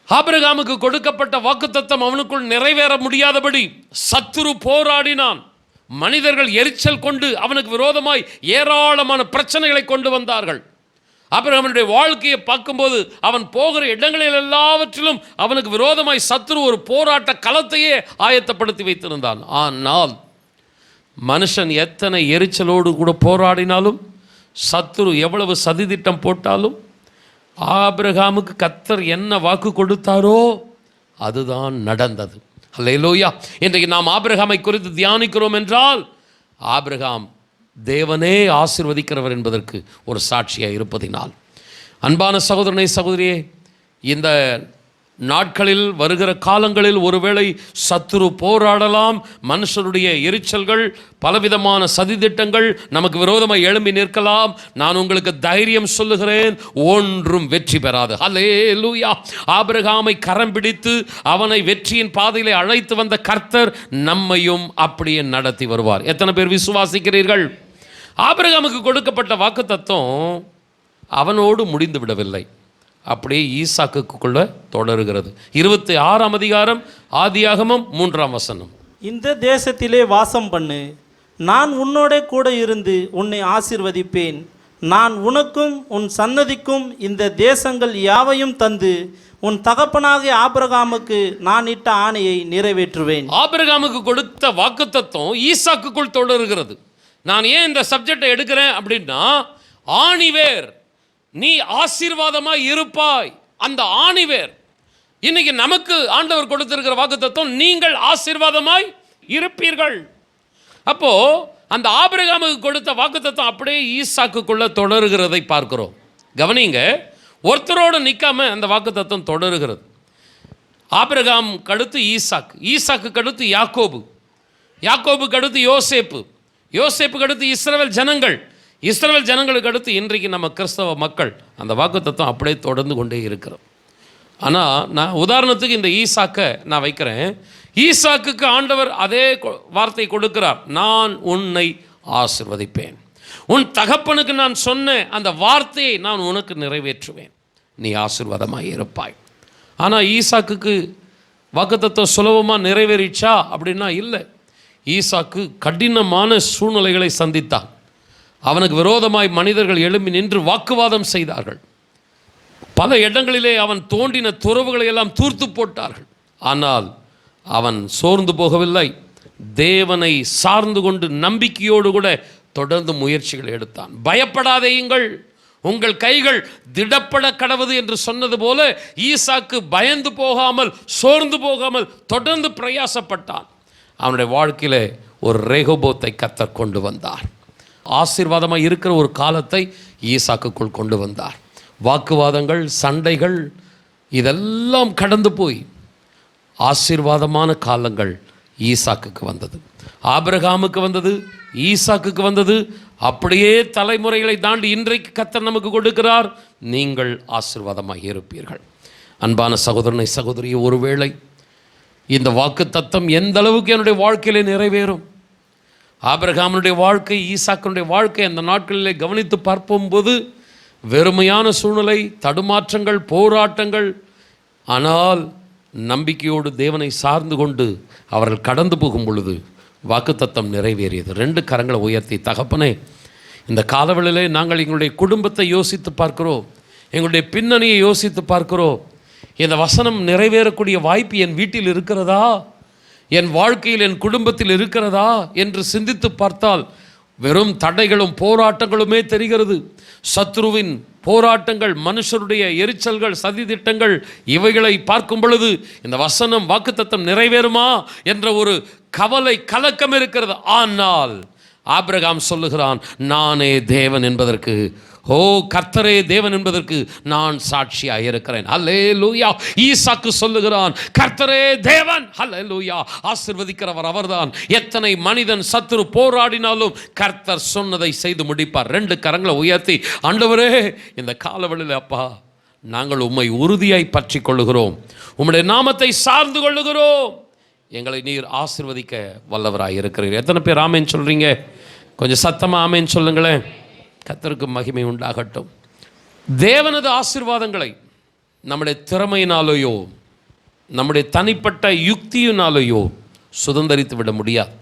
ஆபிரகாமுக்கு கொடுக்கப்பட்ட வாக்குத்தத்தம் அவனுக்குள் நிறைவேற முடியாதபடி சத்துரு போராடினான். மனிதர்கள் எரிச்சல் கொண்டு அவனுக்கு விரோதமாய் ஏராளமான பிரச்சனைகளை கொண்டு வந்தார்கள். ஆபிரகாமுடைய வாழ்க்கையை பார்க்கும்போது அவன் போகிற இடங்களில் எல்லாவற்றிலும் அவனுக்கு விரோதமாய் சத்துரு ஒரு போராட்ட களத்தையே ஆயத்தப்படுத்தி வைத்திருந்தான். ஆனால் மனுஷன் எத்தனை எரிச்சலோடு கூட போராடினாலும், சத்துரு எவ்வளவு சதித்திட்டம் போட்டாலும், ஆபிரகாமுக்கு கர்த்தர் என்ன வாக்கு கொடுத்தாரோ அதுதான் நடந்தது. அல்லேலூயா. இன்றைக்கு நாம் ஆபிரகாமை குறித்து தியானிக்கிறோம் என்றால், ஆபிரகாம் தேவனே ஆசீர்வதிக்கிறவர் என்பதற்கு ஒரு சாட்சியாக இருப்பதினால், அன்பான சகோதரனே, சகோதரியே, இந்த நாட்களில் வருகிற காலங்களில் ஒருவேளை சத்துரு போராடலாம். மனுஷருடைய எரிச்சல்கள், பலவிதமான சதித்திட்டங்கள் நமக்கு விரோதமாக எழும்பி நிற்கலாம். நான் உங்களுக்கு தைரியம் சொல்லுகிறேன், ஒன்றும் வெற்றி பெறாது. அல்லேலூயா. ஆபிரகாமை கரம் பிடித்து அவனை வெற்றியின் பாதையிலே அழைத்து வந்த கர்த்தர் நம்மையும் அப்படியே நடத்தி வருவார். எத்தனை பேர் விசுவாசிக்கிறீர்கள்? ஆபிரகாமுக்கு கொடுக்கப்பட்ட வாக்குத்தத்தம் அவனோடு முடிந்து விடவில்லை, அப்படியே ஈசாக்குக்குள்ள தொடருகிறது. 26ஆம் அதிகாரம் ஆதியாகமம் 3ஆம் வசனம். இந்த தேசத்திலே வாசம் பண்ணு, நான் உன்னோட கூட இருந்து உன்னை ஆசீர்வதிப்பேன், நான் உனக்கும் உன் சன்னதிக்கும் இந்த தேசங்கள் யாவையும் தந்து உன் தகப்பனாகிய ஆபிரகாமுக்கு நான் இட்ட ஆணையை நிறைவேற்றுவேன். ஆபிரகாமுக்கு கொடுத்த வாக்குத்தத்தம் ஈசாக்குக்குள் தொடருகிறது. நான் ஏன் இந்த சப்ஜெக்டை எடுக்கிறேன் அப்படின்னா, ஆணிவேர், நீ ஆசீர்வாதமாய் இருப்பாய். அந்த ஆணிவேர் இன்னைக்கு நமக்கு ஆண்டவர் கொடுத்திருக்கிற வாக்குத்தத்தம், நீங்கள் ஆசீர்வாதமாய் இருப்பீர்கள். அப்போ அந்த ஆபிரகாமுக்கு கொடுத்த வாக்குத்தத்தம் அப்படியே ஈசாக்குக்குள்ள தொடருகிறதை பார்க்கிறோம். கவனிங்க, ஒருத்தரோடு நிற்காம அந்த வாக்குத்தத்தம் தொடருகிறது. ஆபிரகாம் கடுத்து ஈசாக்கு, ஈசாக்கு கடுத்து யாக்கோபு, யாக்கோபுக்கு அடுத்து யோசேப்பு, யோசேப்புக்கு அடுத்து இஸ்ரவேல் ஜனங்கள், இஸ்ரவேல் ஜனங்களுக்கு அடுத்து இன்றைக்கு நம்ம கிறிஸ்தவ மக்கள். அந்த வாக்குத்தத்தம் அப்படியே தொடர்ந்து கொண்டே இருக்கிறோம். ஆனால் நான் உதாரணத்துக்கு இந்த ஈசாக்கை நான் வைக்கிறேன். ஈசாக்குக்கு ஆண்டவர் அதே வார்த்தை கொடுக்கிறார், நான் உன்னை ஆசீர்வதிப்பேன், உன் தகப்பனுக்கு நான் சொன்ன அந்த வார்த்தையை நான் உனக்கு நிறைவேற்றுவேன், நீ ஆசீர்வாதமாக இருப்பாய். ஆனால் ஈசாக்குக்கு வாக்குத்தத்தம் சுலபமாக நிறைவேறிச்சா அப்படின்னா இல்லை. ஈசாக்கு கடினமான சூழ்நிலைகளை சந்தித்தான். அவனுக்கு விரோதமாய் மனிதர்கள் எழும்பி நின்று வாக்குவாதம் செய்தார்கள். பல இடங்களிலே அவன் தோண்டின துறவுகளை எல்லாம் தூர்த்து போட்டார்கள். ஆனால் அவன் சோர்ந்து போகவில்லை. தேவனை சார்ந்து கொண்டு நம்பிக்கையோடு கூட தொடர்ந்து முயற்சிகள் எடுத்தான். பயப்படாதேயுங்கள், உங்கள் கைகள் திடப்பட கடவது என்று சொன்னது போல ஈசாக்கு பயந்து போகாமல் சோர்ந்து போகாமல் தொடர்ந்து பிரயாசப்பட்டான். அவனுடைய வாழ்க்கையில் ஒரு ரேகோபோத்தை கர்த்தர் கொண்டு வந்தார். ஆசீர்வாதமாக இருக்கிற ஒரு காலத்தை ஈசாக்குக்குள் கொண்டு வந்தார். வாக்குவாதங்கள், சண்டைகள் இதெல்லாம் கடந்து போய் ஆசீர்வாதமான காலங்கள் ஈசாக்குக்கு வந்தது, ஆபிரகாமுக்கு வந்தது, ஈசாக்குக்கு வந்தது. அப்படியே தலைமுறைகளை தாண்டி இன்றைக்கு கர்த்தர் நமக்கு கொடுக்கிறார், நீங்கள் ஆசீர்வாதமாக இருப்பீர்கள். அன்பான சகோதரனை சகோதரி, ஒருவேளை இந்த வாக்கு தத்தம் எந்த அளவுக்கு என்னுடைய வாழ்க்கையிலே நிறைவேறும், ஆபிரகாமுடைய வாழ்க்கை, ஈசாக்கினுடைய வாழ்க்கை அந்த நாட்களிலே கவனித்து பார்க்கும்போது வெறுமையான சூழ்நிலை, தடுமாற்றங்கள், போராட்டங்கள். ஆனால் நம்பிக்கையோடு தேவனை சார்ந்து கொண்டு அவர்கள் கடந்து போகும் பொழுது வாக்குத்தத்தம் நிறைவேறியது. 2 கரங்களை உயர்த்தி, தகப்பனே, இந்த காலவெளியிலே நாங்கள் எங்களுடைய குடும்பத்தை யோசித்து பார்க்கிறோம், எங்களுடைய பின்னணியை யோசித்து பார்க்கிறோம். இந்த வசனம் நிறைவேறக்கூடிய வாய்ப்பு என் வீட்டில் இருக்கிறதா, என் வாழ்க்கையில் என் குடும்பத்தில் இருக்கிறதா என்று சிந்தித்து பார்த்தால் வெறும் தடைகளும் போராட்டங்களுமே தெரிகிறது. சத்ருவின் போராட்டங்கள், மனுஷருடைய எரிச்சல்கள், சதித்திட்டங்கள், இவைகளை பார்க்கும் பொழுது இந்த வசனம் வாக்குத்தத்தம் நிறைவேறுமா என்ற ஒரு கவலை, கலக்கம் இருக்கிறது. ஆனால் ஆபிரகாம் சொல்லுகிறான், நானே தேவன் என்பதற்கு, ஓ கர்த்தரே தேவன் என்பதற்கு நான் சாட்சியாக இருக்கிறேன். அல்லேலூயா. ஈசாக்கு சொல்லுகிறான், கர்த்தரே தேவன். அல்லேலூயா. ஆசீர்வதிக்கிறவர் அவர்தான். எத்தனை மனிதன் சத்துரு போராடினாலும் கர்த்தர் சொன்னதை செய்து முடிப்பார். 2 கரங்களை உயர்த்தி, ஆண்டவரே, இந்த காலவெளியில் அப்பா நாங்கள் உம்மை உறுதியாய் பற்றி கொள்ளுகிறோம், உம்முடைய நாமத்தை சார்ந்து கொள்ளுகிறோம், எங்களை நீர் ஆசீர்வதிக்க வல்லவராய் இருக்கிறீர். எத்தனை பேர் ஆமேன் சொல்றீங்க? கொஞ்சம் சத்தமாக ஆமேன் சொல்லுங்களேன். கர்த்தருக்கு மகிமை உண்டாகட்டும். தேவனது ஆசீர்வாதங்களை நம்முடைய திறமையினாலேயோ நம்முடைய தனிப்பட்ட யுக்தியினாலேயோ சுதந்தரித்து விட முடியாது.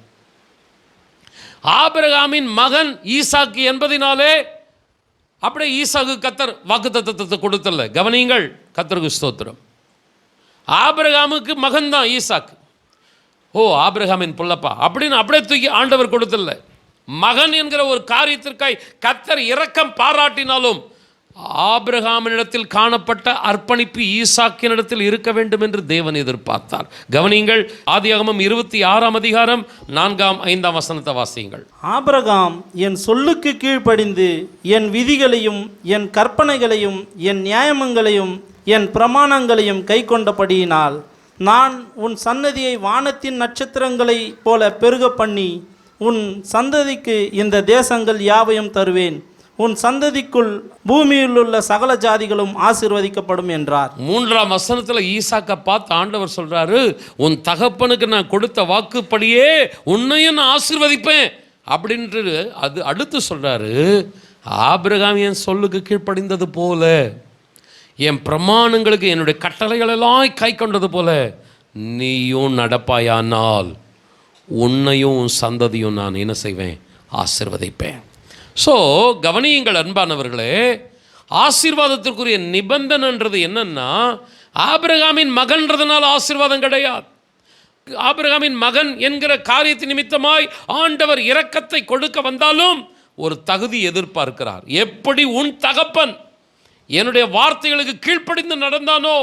ஆபிரகாமின் மகன் ஈசாக்கு என்பதினாலே அப்படியே ஈசாக்கு கர்த்தர் வாக்குத்தத்தத்தை கொடுத்தல்ல. கவனியுங்கள், கர்த்தருக்கு ஸ்தோத்திரம். ஆபிரகாமுக்கு மகன் தான் ஈசாக்கு. ஓ ஆபிரகாமின் புள்ளப்பா அப்படின்னு அப்படியே தூக்கி ஆண்டவர் கொடுத்தல்ல. மகன் என்கிற ஒரு காரியத்திற்காய் கர்த்தர் இரக்கம் பாராட்டினாலும் ஆபிரகாமினிடத்தில் காணப்பட்ட அர்ப்பணிப்பு ஈசாக்கினிடத்தில் இருக்க வேண்டும் என்று தேவன் எதிர்பார்த்தார். கவனியுங்கள், ஆதியாகமம் 26ஆம் அதிகாரம் 4ஆம் 5ஆம் வசனத்தை வாசியுங்கள். ஆபிரகாம் என் சொல்லுக்கு கீழ்ப்படிந்து என் விதிகளையும் என் கற்பனைகளையும் என் நியாயங்களையும் என் பிரமாணங்களையும் கை கொண்டபடியினால் நான் உன் சன்னதியை வானத்தின் நட்சத்திரங்களைப் போல பெருக பண்ணி உன் சந்ததிக்கு இந்த தேசங்கள் யாவையும் தருவேன், உன் சந்ததிக்குள் பூமியில் உள்ள சகல ஜாதிகளும் ஆசீர்வதிக்கப்படும் என்றார். 3ஆம் வசனத்தில் ஈசாக்கை பார்த்து ஆண்டவர் சொல்றாரு, உன் தகப்பனுக்கு நான் கொடுத்த வாக்குப்படியே உன்னையும் நான் ஆசீர்வதிப்பேன் அப்படின்ட்டு அது அடுத்து சொல்கிறாரு, ஆபிரகாம் என் சொல்லுக்கு கீழ்ப்படிந்தது போல, என் பிரமாணங்களுக்கு என்னுடைய கட்டளைகளெல்லாம் கை கொண்டது போல நீயும் நடப்பாயானால் உன்னையும் உன் சந்ததியும் நான் என்ன செய்வேன், ஆசீர்வதிப்பேன். ஸோ கவனியுங்கள் அன்பானவர்களே, ஆசீர்வாதத்திற்குரிய நிபந்தனைன்றது என்னன்னா, ஆபிரகாமின் மகன்றதுனால ஆசீர்வாதம் கிடையாது. ஆபிரகாமின் மகன் என்கிற காரியத்தின் நிமித்தமாய் ஆண்டவர் இரக்கத்தை கொடுக்க வந்தாலும் ஒரு தகுதி எதிர்பார்க்கிறார். எப்படி உன் தகப்பன் என்னுடைய வார்த்தைகளுக்கு கீழ்ப்படிந்து நடந்தானோ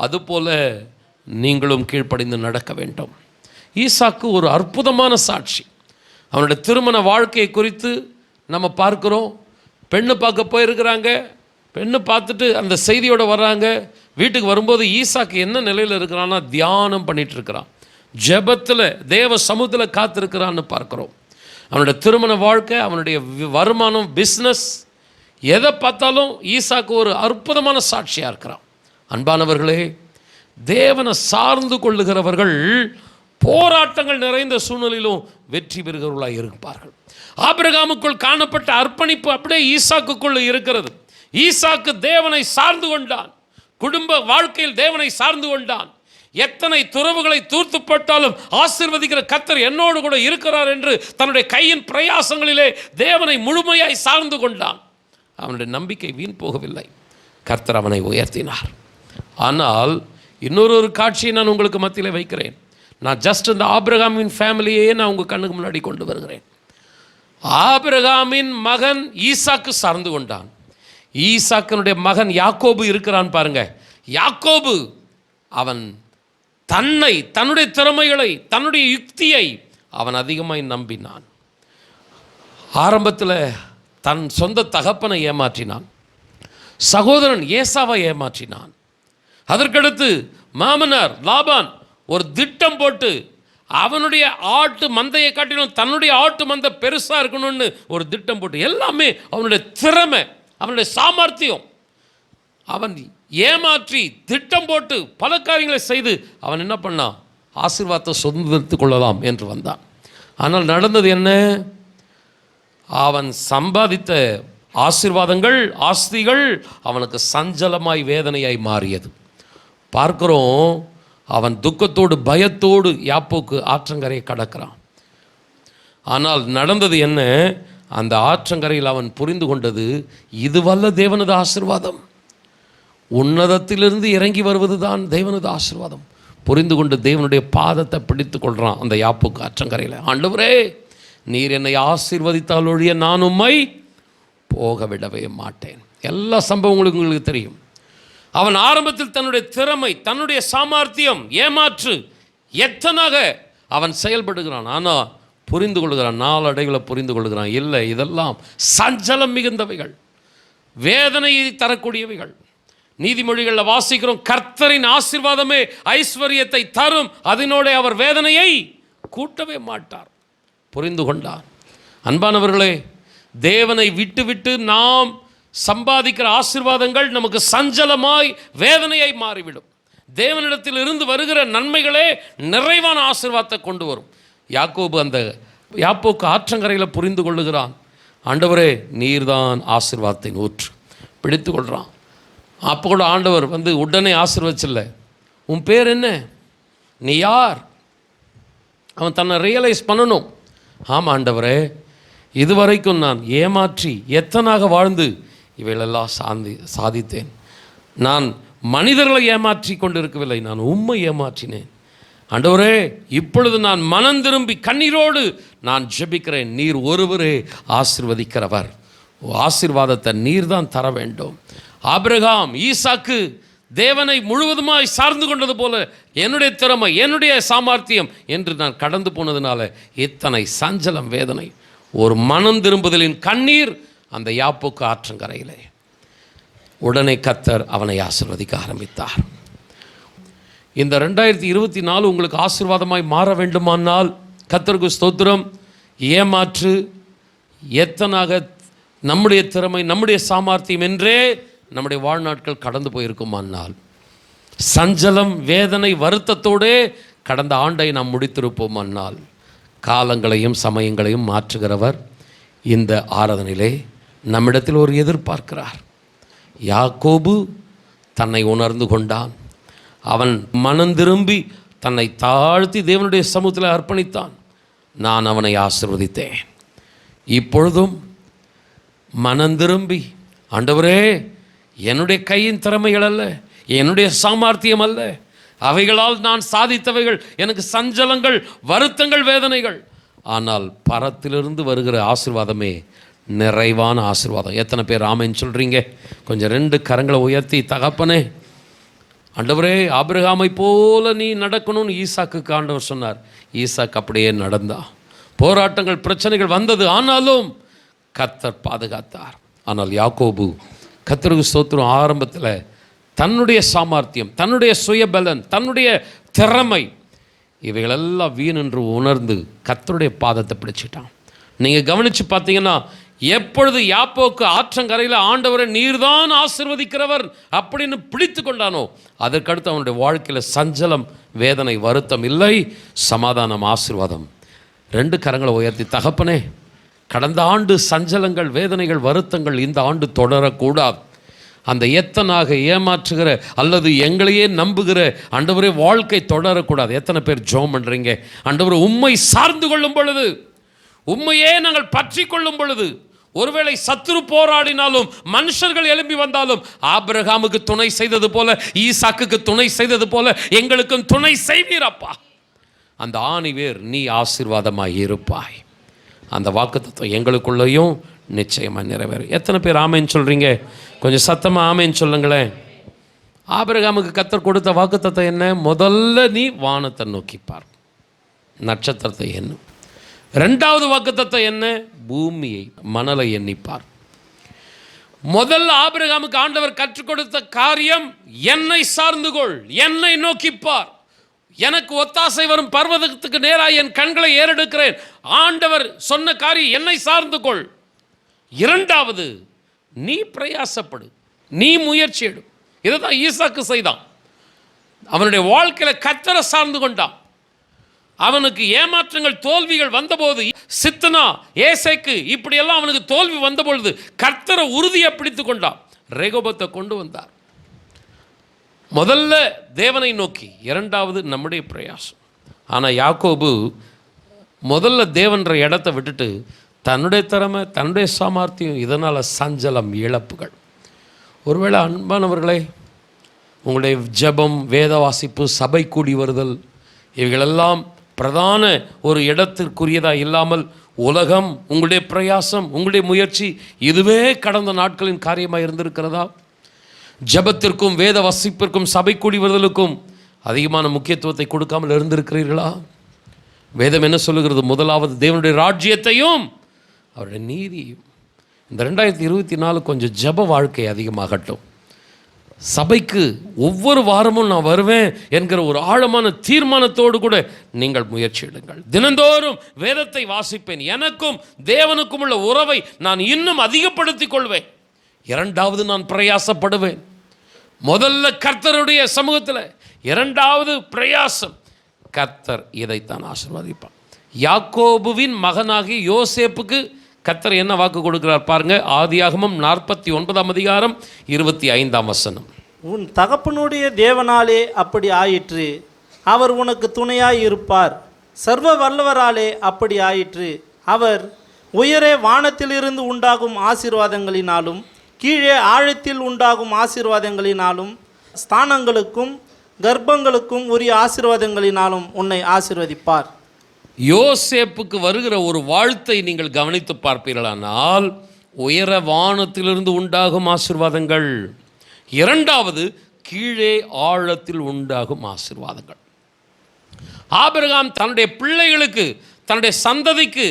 அதுபோல நீங்களும் கீழ்ப்படிந்து நடக்க வேண்டும். ஈசாக்கு ஒரு அற்புதமான சாட்சி. அவனுடைய திருமண வாழ்க்கையை குறித்து நம்ம பார்க்குறோம். பெண்ணு பார்க்க போயிருக்கிறாங்க, பெண்ணு பார்த்துட்டு அந்த செய்தியோடு வர்றாங்க. வீட்டுக்கு வரும்போது ஈசாக்கு என்ன நிலையில் இருக்கிறான்னா, தியானம் பண்ணிட்டு இருக்கிறான், ஜெபத்தில் தேவ சமூகத்தில் காத்திருக்கிறான்னு பார்க்குறோம். அவனுடைய திருமண வாழ்க்கை, அவனுடைய வருமானம், பிஸ்னஸ், எதை பார்த்தாலும் ஈசாக்கு ஒரு அற்புதமான சாட்சியாக இருக்கிறான். அன்பானவர்களே, தேவனை சார்ந்து கொள்ளுகிறவர்கள் போராட்டங்கள் நிறைந்த சூழ்நிலையிலும் வெற்றி பெறுகிறவர்களாக இருப்பார்கள். ஆபிரகாமுக்குள் காணப்பட்ட அர்ப்பணிப்பு அப்படியே ஈசாக்குக்குள்ள இருக்கிறது. ஈசாக்கு தேவனை சார்ந்து கொண்டான், குடும்ப வாழ்க்கையில் தேவனை சார்ந்து கொண்டான். எத்தனை துறவுகளை தூர்த்து போட்டாலும் ஆசீர்வதிக்கிற கர்த்தர் என்னோடு கூட இருக்கிறார் என்று தன்னுடைய கையின் பிரயாசங்களிலே தேவனை முழுமையாய் சார்ந்து கொண்டான். அவனுடைய நம்பிக்கை வீண் போகவில்லை, கர்த்தர் அவனை உயர்த்தினார். ஆனால் இன்னொரு காட்சியை நான் உங்களுக்கு மத்தியில் வைக்கிறேன். நான் ஜஸ்ட் இந்த ஆபிரகாமின் ஃபேமிலியே நான் உங்கள் கண்ணுக்கு முன்னாடி கொண்டு வருகிறேன். ஆபிரகாமின் மகன் ஈசாக்கு சார்ந்து கொண்டான். ஈசாக்கினுடைய மகன் யாக்கோபு இருக்கிறான் பாருங்க. யாக்கோபு அவன் தன்னை, தன்னுடைய திறமைகளை, தன்னுடைய யுக்தியை அவன் அதிகமாய் நம்பினான். ஆரம்பத்தில் தன் சொந்த தகப்பனை ஏமாற்றினான், சகோதரன் ஏசாவை ஏமாற்றினான். அதற்கடுத்து மாமனார் லாபான் ஒரு திட்டம் போட்டு அவனுடைய ஆட்டு மந்தையை காட்டிலும் தன்னுடைய ஆட்டு மந்தை பெருசாக இருக்கணும்னு ஒரு திட்டம் போட்டு, எல்லாமே அவனுடைய திறமை, அவனுடைய சாமர்த்தியம், அவன் ஏமாற்றி திட்டம் போட்டு பல காரியங்களை செய்து அவன் என்ன பண்ணான், ஆசீர்வாதத்தை சொந்தத்து கொள்ளலாம் என்று வந்தான். ஆனால் நடந்தது என்ன? அவன் சம்பாதித்த ஆசீர்வாதங்கள், ஆஸ்திகள் அவனுக்கு சஞ்சலமாய் வேதனையாய் மாறியது. பார்க்கிறோம், அவன் துக்கத்தோடு பயத்தோடு யாப்போக்கு ஆற்றங்கரையை கடக்கிறான். ஆனால் நடந்தது என்ன? அந்த ஆற்றங்கரையில் அவன் புரிந்து கொண்டது, இதுவல்ல தேவனது ஆசீர்வாதம், உன்னதத்திலிருந்து இறங்கி வருவது தான் தேவனது ஆசீர்வாதம். புரிந்து கொண்டு தேவனுடைய பாதத்தை பிடித்து கொள்கிறான் அந்த யாப்போக்கு ஆற்றங்கரையில். ஆண்டவரே, நீர் என்னை ஆசீர்வதித்தால் ஒழிய நான் உம்மை போக விடவே மாட்டேன். எல்லா சம்பவங்களும் உங்களுக்கு தெரியும். அவன் ஆரம்பத்தில் தன்னுடைய திறமை, தன்னுடைய சாமர்த்தியம், ஏமாற்று எத்தனாக அவன் செயல்படுகிறான். ஆனால் புரிந்து கொள்கிறான், நாளடைவில் புரிந்து கொள்கிறான், இல்லை இதெல்லாம் சஞ்சலம் மிகுந்தவைகள், வேதனையை தரக்கூடியவைகள். நீதிமொழிகளில் வாசிக்கிறோம், கர்த்தரின் ஆசீர்வாதமே ஐஸ்வர்யத்தை தரும், அதனோட அவர் வேதனையை கூட்டவே மாட்டார். புரிந்து கொண்டார். அன்பானவர்களே, தேவனை விட்டு விட்டு நாம் சம்பாதிக்கிற ஆசீர்வாதங்கள் நமக்கு சஞ்சலமாய் வேதனையை மாறிவிடும். தேவனிடத்தில் இருந்து வருகிற நன்மைகளே நிறைவான ஆசீர்வாதத்தை கொண்டு வரும். யாக்கோபு அந்த யாப்போக்கு ஆற்றங்கரையில் புரிந்து கொள்ளுகிறான், ஆண்டவரே நீர்தான் ஆசீர்வாதத்தின் ஊற்று. பிடித்து கொள்கிறான். அப்போ கூட ஆண்டவர் உடனே ஆசீர்வதிச்சில்லை. உன் பேர் என்ன, நீ யார்? அவன் தன்னை ரியலைஸ் பண்ணணும். ஆமாம் ஆண்டவரே, இதுவரைக்கும் நான் ஏமாற்றி எத்தனாக வாழ்ந்து இவைகளெல்லாம் சாதித்தேன். நான் மனிதர்களை ஏமாற்றி கொண்டிருக்கவில்லை, நான் உம்மை ஏமாற்றினேன். ஆண்டவரே, இப்பொழுது நான் மனம் திரும்பி கண்ணீரோடு நான் ஜெபிக்கிறேன். நீர் ஒருவரே ஆசீர்வதிக்கிறவர், ஆசீர்வாதத்தை நீர் தான் தர வேண்டும். ஆபிரகாம், ஈசாக்கு தேவனை முழுவதுமாய் சார்ந்து கொண்டது போல என்னுடைய திறமை, என்னுடைய சாமர்த்தியம் என்று நான் கடந்து போனதுனால இத்தனை சஞ்சலம், வேதனை. ஒரு மனம் திரும்புதலின் கண்ணீர் அந்த யாப்போக்கு ஆற்றங்கரையிலே. உடனே கர்த்தர் அவனை ஆசீர்வதிக்க ஆரம்பித்தார். இந்த 2024 உங்களுக்கு ஆசீர்வாதமாய் மாற வேண்டுமானால் கர்த்தருக்கு ஸ்தோத்திரம். ஏமாற்று எத்தனாக நம்முடைய திறமை, நம்முடைய சாமர்த்தியம் என்றே நம்முடைய வாழ்நாட்கள் கடந்து போயிருக்குமானால், சஞ்சலம், வேதனை, வருத்தத்தோடே கடந்த ஆண்டை நாம் முடித்திருப்போமானால், காலங்களையும் சமயங்களையும் மாற்றுகிறவர் இந்த ஆராதனையிலே நம்மிடத்தில் ஒரு எதிர்பார்க்கிறார். யாக்கோபு தன்னை உணர்ந்து கொண்டான். அவன் மனம் திரும்பி தன்னை தாழ்த்தி தேவனுடைய சமூகத்தில் அர்ப்பணித்தான். நான் அவனை ஆசீர்வதித்தேன். இப்பொழுதும் மனம் திரும்பி, ஆண்டவரே, என்னுடைய கையின் திறமைகள் அல்ல, என்னுடைய சாமர்த்தியம் அல்ல, அவைகளால் நான் சாதித்தவைகள் எனக்கு சஞ்சலங்கள், வருத்தங்கள், வேதனைகள், ஆனால் பரத்திலிருந்து வருகிற ஆசீர்வாதமே நிறைவான ஆசீர்வாதம். எத்தனை பேர் ஆமென் சொல்கிறீங்க? கொஞ்சம் 2 கரங்களை உயர்த்தி, தகப்பனே, ஆண்டவரே, ஆபிரகாமை போல நீ நடக்கணும்னு ஈசாக்குக்கு ஆண்டவர் சொன்னார். ஈசாக்கு அப்படியே நடந்தா. போராட்டங்கள், பிரச்சனைகள் வந்தது, ஆனாலும் கர்த்தர் பாதுகாத்தார். ஆனால் யாக்கோபு, கர்த்தருக்கு ஸ்தோத்திரம், ஆரம்பத்தில் தன்னுடைய சாமர்த்தியம், தன்னுடைய சுயபலன், தன்னுடைய திறமை, இவைகளெல்லாம் வீண் என்று உணர்ந்து கர்த்தருடைய பாதத்தை பிடிச்சிட்டான். நீங்கள் கவனித்து பார்த்தீங்கன்னா, எப்பொழுது யாப்போக்கு ஆற்றங்கரையில் ஆண்டவரை நீர்தான் ஆசீர்வதிக்கிறவர் அப்படின்னு பிடித்து கொண்டானோ, அதற்கடுத்து அவனுடைய வாழ்க்கையில் சஞ்சலம், வேதனை, வருத்தம் இல்லை, சமாதானம், ஆசீர்வாதம். 2 கரங்களை உயர்த்தி, தகப்பனே, கடந்த ஆண்டு சஞ்சலங்கள், வேதனைகள், வருத்தங்கள் இந்த ஆண்டு தொடரக்கூடாது. அந்த எத்தனாக ஏமாற்றுகிற அல்லது எங்களையே நம்புகிற ஆண்டவரே வாழ்க்கை தொடரக்கூடாது. எத்தனை பேர் ஜெபம் பண்ணுறீங்க? ஆண்டவரே, உம்மை சார்ந்து கொள்ளும் பொழுது, உம்மையே நாங்கள் பற்றி கொள்ளும் பொழுது, ஒருவேளை சத்துரு போராடினாலும், மனுஷர்கள் எழும்பி வந்தாலும், ஆபிரகாமுக்கு துணை செய்தது போல, ஈசாக்குக்கு துணை செய்தது போல எங்களுக்கும் துணை செய்வீரப்பா. அந்த ஆணிவேர் நீ ஆசீர்வாதமாய் இருப்பாய். அந்த வாக்குத்தத்தம் எங்களுக்குள்ளேயும் நிச்சயமாக நிறைவேறும். எத்தனை பேர் ஆமேன்னு சொல்கிறீங்க? கொஞ்சம் சத்தமாக ஆமேன்னு சொல்லுங்களேன். ஆபிரகாமுக்கு கர்த்தர் கொடுத்த வாக்குத்தத்தம் என்ன? முதல்ல நீ வானத்தை நோக்கிப்பார், நட்சத்திரத்தை எண்ணும். 2வது வாக்குத்தத்தம் என்ன? பூமியை, மணலை எண்ணிப்பார். முதல்ல ஆபிரகாமுக்கு ஆண்டவர் கற்றுக் கொடுத்த காரியம், என்னை சார்ந்து கொள், என்னை நோக்கிப்பார், எனக்கு ஒத்தாசை வரும் பர்வதத்துக்கு நேராக என் கண்களை ஏறெடுக்கிறேன். ஆண்டவர் சொன்ன காரியம், என்னை சார்ந்து கொள். 2வது, நீ பிரயாசப்படு, நீ முயற்சி எடு. இதுதான் ஈசாக்கு செய்தான். அவனுடைய வாழ்க்கையில் கர்த்தரை சார்ந்து கொண்டான். அவனுக்கு ஏமாற்றங்கள், தோல்விகள் வந்தபோது, சித்தனா, ஏசேக்கு, இப்படியெல்லாம் அவனுக்கு தோல்வி வந்தபொழுது கர்த்தரை உறுதியை பிடித்து கொண்டான். ரெகோபத்தை கொண்டு வந்தார். முதல்ல தேவனை நோக்கி, 2வது நம்முடைய பிரயாசம். ஆனால் யாக்கோபு முதல்ல தேவன்ற இடத்தை விட்டுட்டு தன்னுடைய திறமை, தன்னுடைய சாமர்த்தியம், இதனால் சஞ்சலம், இழப்புகள். ஒருவேளை அன்பானவர்களே, உங்களுடைய ஜெபம், வேத வாசிப்பு, சபை கூடி வருதல், இவைகளெல்லாம் பிரதான ஒரு இடத்திற்குரியதாக இல்லாமல், உலகம், உங்களுடைய பிரயாசம், உங்களுடைய முயற்சி, இதுவே கடந்த நாட்களின் காரியமாக இருந்திருக்கிறதா? ஜெபத்திற்கும் வேத வாசிப்பிற்கும் சபை கூடி வருதலுக்கும் அதிகமான முக்கியத்துவத்தை கொடுக்காமல் இருந்திருக்கிறீர்களா? வேதம் என்ன சொல்லுகிறது? முதலாவது தேவனுடைய ராஜ்யத்தையும் அவருடைய நீதியும். இந்த 2024 கொஞ்சம் ஜெப வாழ்க்கை அதிகமாகட்டும். சபைக்கு ஒவ்வொரு வாரமும் நான் வருவேன் என்கிற ஒரு ஆழமான தீர்மானத்தோடு கூட நீங்கள் முயற்சி எடுங்கள். தினந்தோறும் வேதத்தை வாசிப்பேன், எனக்கும் தேவனுக்கும் உள்ள உறவை நான் இன்னும் அதிகப்படுத்திக் கொள்வேன். 2வது, நான் பிரயாசப்படுவேன். முதல்ல கர்த்தருடைய சமூகத்தில், 2வது பிரயாசம். கர்த்தர் இதைத்தான் ஆசீர்வதிப்பார். யாக்கோபுவின் மகனாகி யோசேப்புக்கு கர்த்தர் என்ன வாக்கு கொடுக்கிறார் பாருங்க. ஆதியாகமம் 49ஆம் அதிகாரம் 25ஆம் வசனம். உன் தகப்பனுடைய தேவனாலே அப்படி ஆயிற்று, அவர் உனக்கு துணையாய் இருப்பார். சர்வ வல்லவராலே அப்படி ஆயிற்று, அவர் உயரே வானத்திலிருந்து உண்டாகும் ஆசீர்வாதங்களினாலும் கீழே ஆழத்தில் உண்டாகும் ஆசீர்வாதங்களினாலும் ஸ்தானங்களுக்கும் கர்ப்பங்களுக்கும் உரிய ஆசீர்வாதங்களினாலும் உன்னை ஆசீர்வதிப்பார். யோசேப்புக்கு வருகிற ஒரு வாழ்த்தை நீங்கள் கவனித்து பார்ப்பீர்களானால், உயர வானத்திலிருந்து உண்டாகும் ஆசீர்வாதங்கள். 2வது, கீழே ஆழத்தில் உண்டாகும் ஆசீர்வாதங்கள். ஆபிரகாம் தன்னுடைய பிள்ளைகளுக்கு, தன்னுடைய சந்ததிக்கு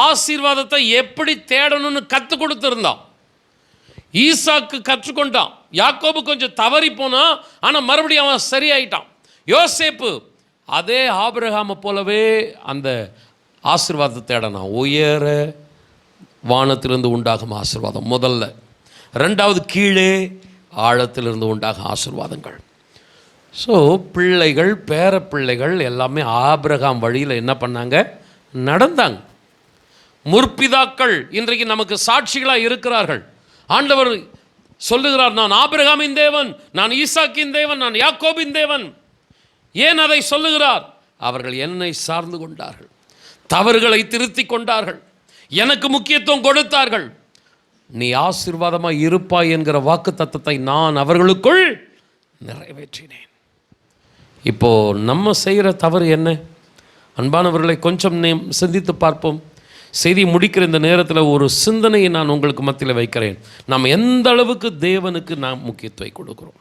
ஆசீர்வாதத்தை எப்படி தேடணும்னு கற்றுக் கொடுத்திருந்தான். ஈசாக்கு கற்றுக்கொண்டான். யாக்கோபு கொஞ்சம் தவறி போனான், ஆனால் மறுபடியும் அவன் சரியாயிட்டான். யோசேப்பு அதே ஆபிரகாமை போலவே அந்த ஆசீர்வாதத்தை தேடனான். உயர வானத்திலிருந்து உண்டாகும் ஆசீர்வாதம் முதல்ல. 2வது, கீழே ஆழத்திலிருந்து உண்டாகும் ஆசீர்வாதங்கள். ஸோ பிள்ளைகள், பேர பிள்ளைகள் எல்லாமே ஆபிரகாம் வழியில் என்ன பண்ணாங்க? நடந்தாங்க. முற்பிதாக்கள் இன்றைக்கு நமக்கு சாட்சிகளாக இருக்கிறார்கள். ஆண்டவர் சொல்லுகிறார், நான் ஆபிரகாமின் தேவன், நான் ஈசாக்கின் தேவன், நான் யாக்கோபின் தேவன். ஏன் அதை சொல்லுகிறார்? அவர்கள் என்னை சார்ந்து கொண்டார்கள், தவறுகளை திருத்தி கொண்டார்கள், எனக்கு முக்கியத்துவம் கொடுத்தார்கள். நீ ஆசீர்வாதமாய் இருப்பாய் என்கிற வாக்கு தத்தத்தை நான் அவர்களுக்குள் நிறைவேற்றினேன். இப்போ நம்ம செய்கிற தவறு என்ன? அன்பானவர்களை, கொஞ்சம் சிந்தித்து பார்ப்போம். செய்தி முடிக்கிற இந்த நேரத்தில் ஒரு சிந்தனையை நான் உங்களுக்கு மத்தியில் வைக்கிறேன். நாம் எந்த அளவுக்கு தேவனுக்கு நாம் முக்கியத்துவம் கொடுக்கிறோம்?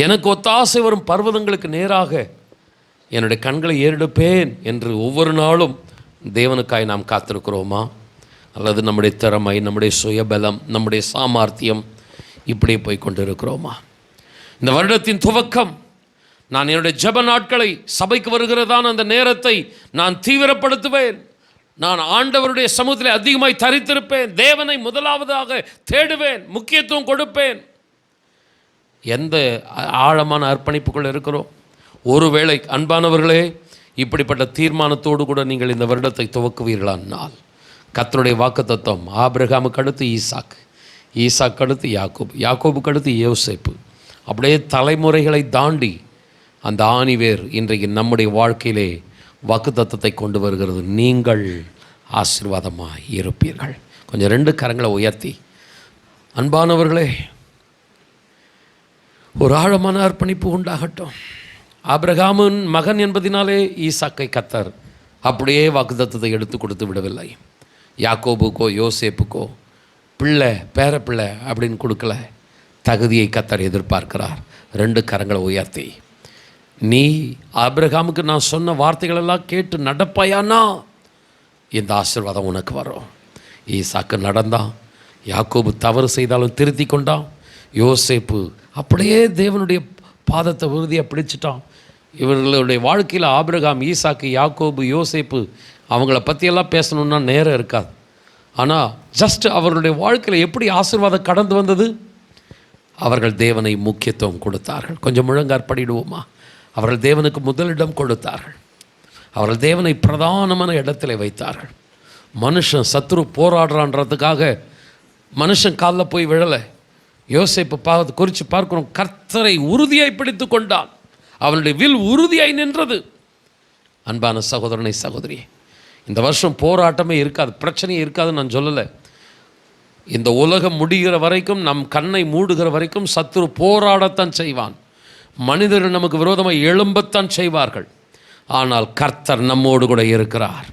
எனக்கு ஒத்தாசை வரும் பர்வதங்களுக்கு நேராக என்னுடைய கண்களை ஏறெடுப்பேன் என்று ஒவ்வொரு நாளும் தேவனுக்காய் நாம் காத்திருக்கிறோமா? அல்லது நம்முடைய திறமை, நம்முடைய சுயபலம், நம்முடைய சாமர்த்தியம் இப்படியே போய் கொண்டு இருக்கிறோமா? இந்த வருடத்தின் துவக்கம் நான் என்னுடைய ஜெப நாட்களை, சபைக்கு வருகிறதான அந்த நேரத்தை நான் தீவிரப்படுத்துவேன். நான் ஆண்டவருடைய சமூகத்தில் அதிகமாய் தரித்திருப்பேன். தேவனை முதலாவதாக தேடுவேன், முக்கியத்துவம் கொடுப்பேன். எந்த ஆழமான அர்ப்பணிப்புக்குள் இருக்கிறோம்? ஒருவேளை அன்பானவர்களே, இப்படிப்பட்ட தீர்மானத்தோடு கூட நீங்கள் இந்த வருடத்தை துவக்குவீர்களானால், கர்த்தருடைய வாக்குத்தத்தம் ஆபிரகாமுக்கு அடுத்து ஈசாக்கு, ஈசாக்கு அடுத்து யாக்கோபு, யாக்கோபுக்கு அடுத்து யோசேப்பு, அப்படியே தலைமுறைகளை தாண்டி அந்த ஆணிவேர் இன்றைக்கு நம்முடைய வாழ்க்கையிலே வாக்குத்தத்தத்தை கொண்டு வருகிறது. நீங்கள் ஆசீர்வாதமாக இருப்பீர்கள். கொஞ்சம் 2 கரங்களை உயர்த்தி, அன்பானவர்களே, ஒரு ஆழமான அர்ப்பணிப்பு உண்டாகட்டும். ஆபிரகாமின் மகன் என்பதினாலே ஈசாக்கை கர்த்தர் அப்படியே வாக்குத்தத்தத்தை எடுத்து கொடுத்து விடவில்லை. யாக்கோபுக்கோ யோசேப்புக்கோ பிள்ளை, பேர பிள்ளை அப்படின்னு கொடுக்கல. தகுதியை கர்த்தர் எதிர்பார்க்கிறார். 2 கரங்களை உயர்த்தி, நீ ஆபிரகாமுக்கு நான் சொன்ன வார்த்தைகளெல்லாம் கேட்டு நடப்பாயானா இந்த ஆசீர்வாதம் உனக்கு வரும். ஈசாக்கு நடந்தான், யாக்கோபு தவறு செய்தாலும் திருத்தி கொண்டான், யோசேப்பு அப்படியே தேவனுடைய பாதத்தை உறுதியாக பிடிச்சிட்டான். இவர்களுடைய வாழ்க்கையில் ஆபிரகாம், ஈசாக்கு, யாக்கோபு, யோசேப்பு அவங்கள பற்றியெல்லாம் பேசணுன்னா நேரம் இருக்காது. ஆனால் ஜஸ்ட் அவர்களுடைய வாழ்க்கையில் எப்படி ஆசீர்வாதம் கடந்து வந்தது? அவர்கள் தேவனை முக்கியத்துவம் கொடுத்தார்கள். கொஞ்சம் முழங்கார் படிடுவோமா? அவர்கள் தேவனுக்கு முதலிடம் கொடுத்தார்கள். அவர்கள் தேவனை பிரதானமான இடத்துல வைத்தார்கள். மனுஷன் சத்ரு போராடுறான்றதுக்காக மனுஷன் காலில் போய் விழலை. யோசேப்பு குறித்து பார்க்கிறோம், கர்த்தரை உறுதியாய் பிடித்து கொண்டான். அவனுடைய வில் உறுதியாய் நின்றது. அன்பான சகோதரனை, சகோதரி, இந்த வருஷம் போராட்டமே இருக்காது, பிரச்சனையே இருக்காதுன்னு நான் சொல்லலை. இந்த உலகம் முடிகிற வரைக்கும், நம் கண்ணை மூடுகிற வரைக்கும் சத்ரு போராடத்தான் செய்வான். மனிதர்கள் நமக்கு விரோதமாக எழும்பத்தான் செய்வார்கள். ஆனால் கர்த்தர் நம்மோடு கூட இருக்கிறார்.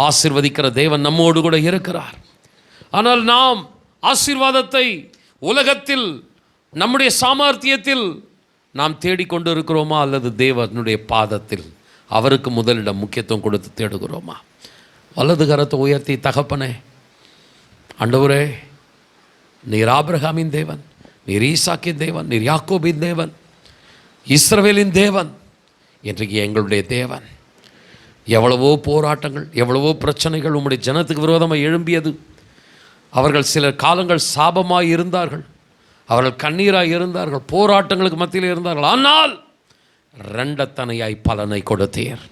ஆசீர்வதிக்கிற தேவன் நம்மோடு கூட இருக்கிறார். ஆனால் நாம் ஆசீர்வாதத்தை உலகத்தில், நம்முடைய சாமர்த்தியத்தில் நாம் தேடிக்கொண்டு இருக்கிறோமா? அல்லது தேவனுடைய பாதத்தில் அவருக்கு முதலிடம் முக்கியத்துவம் கொடுத்து தேடுகிறோமா? வலது கரத்தை உயர்த்தி, தகப்பனே, ஆண்டவரே, நீர் ஆபிரகாமின் தேவன், நீர் ஈசாக்கின் தேவன், நீர் யாக்கோபின் தேவன், இஸ்ரவேலின் தேவன், இன்றைக்கு எங்களுடைய தேவன். எவ்வளவோ போராட்டங்கள், எவ்வளவோ பிரச்சனைகள் உம்முடைய ஜனத்துக்கு விரோதமாக எழும்பியது. அவர்கள் சில காலங்கள் சாபமாய் இருந்தார்கள், அவர்கள் கண்ணீராய் இருந்தார்கள், போராட்டங்களுக்கு மத்தியில் இருந்தார்கள். ஆனால் 2 தனையாய் பலனை கொடுத்தீர்.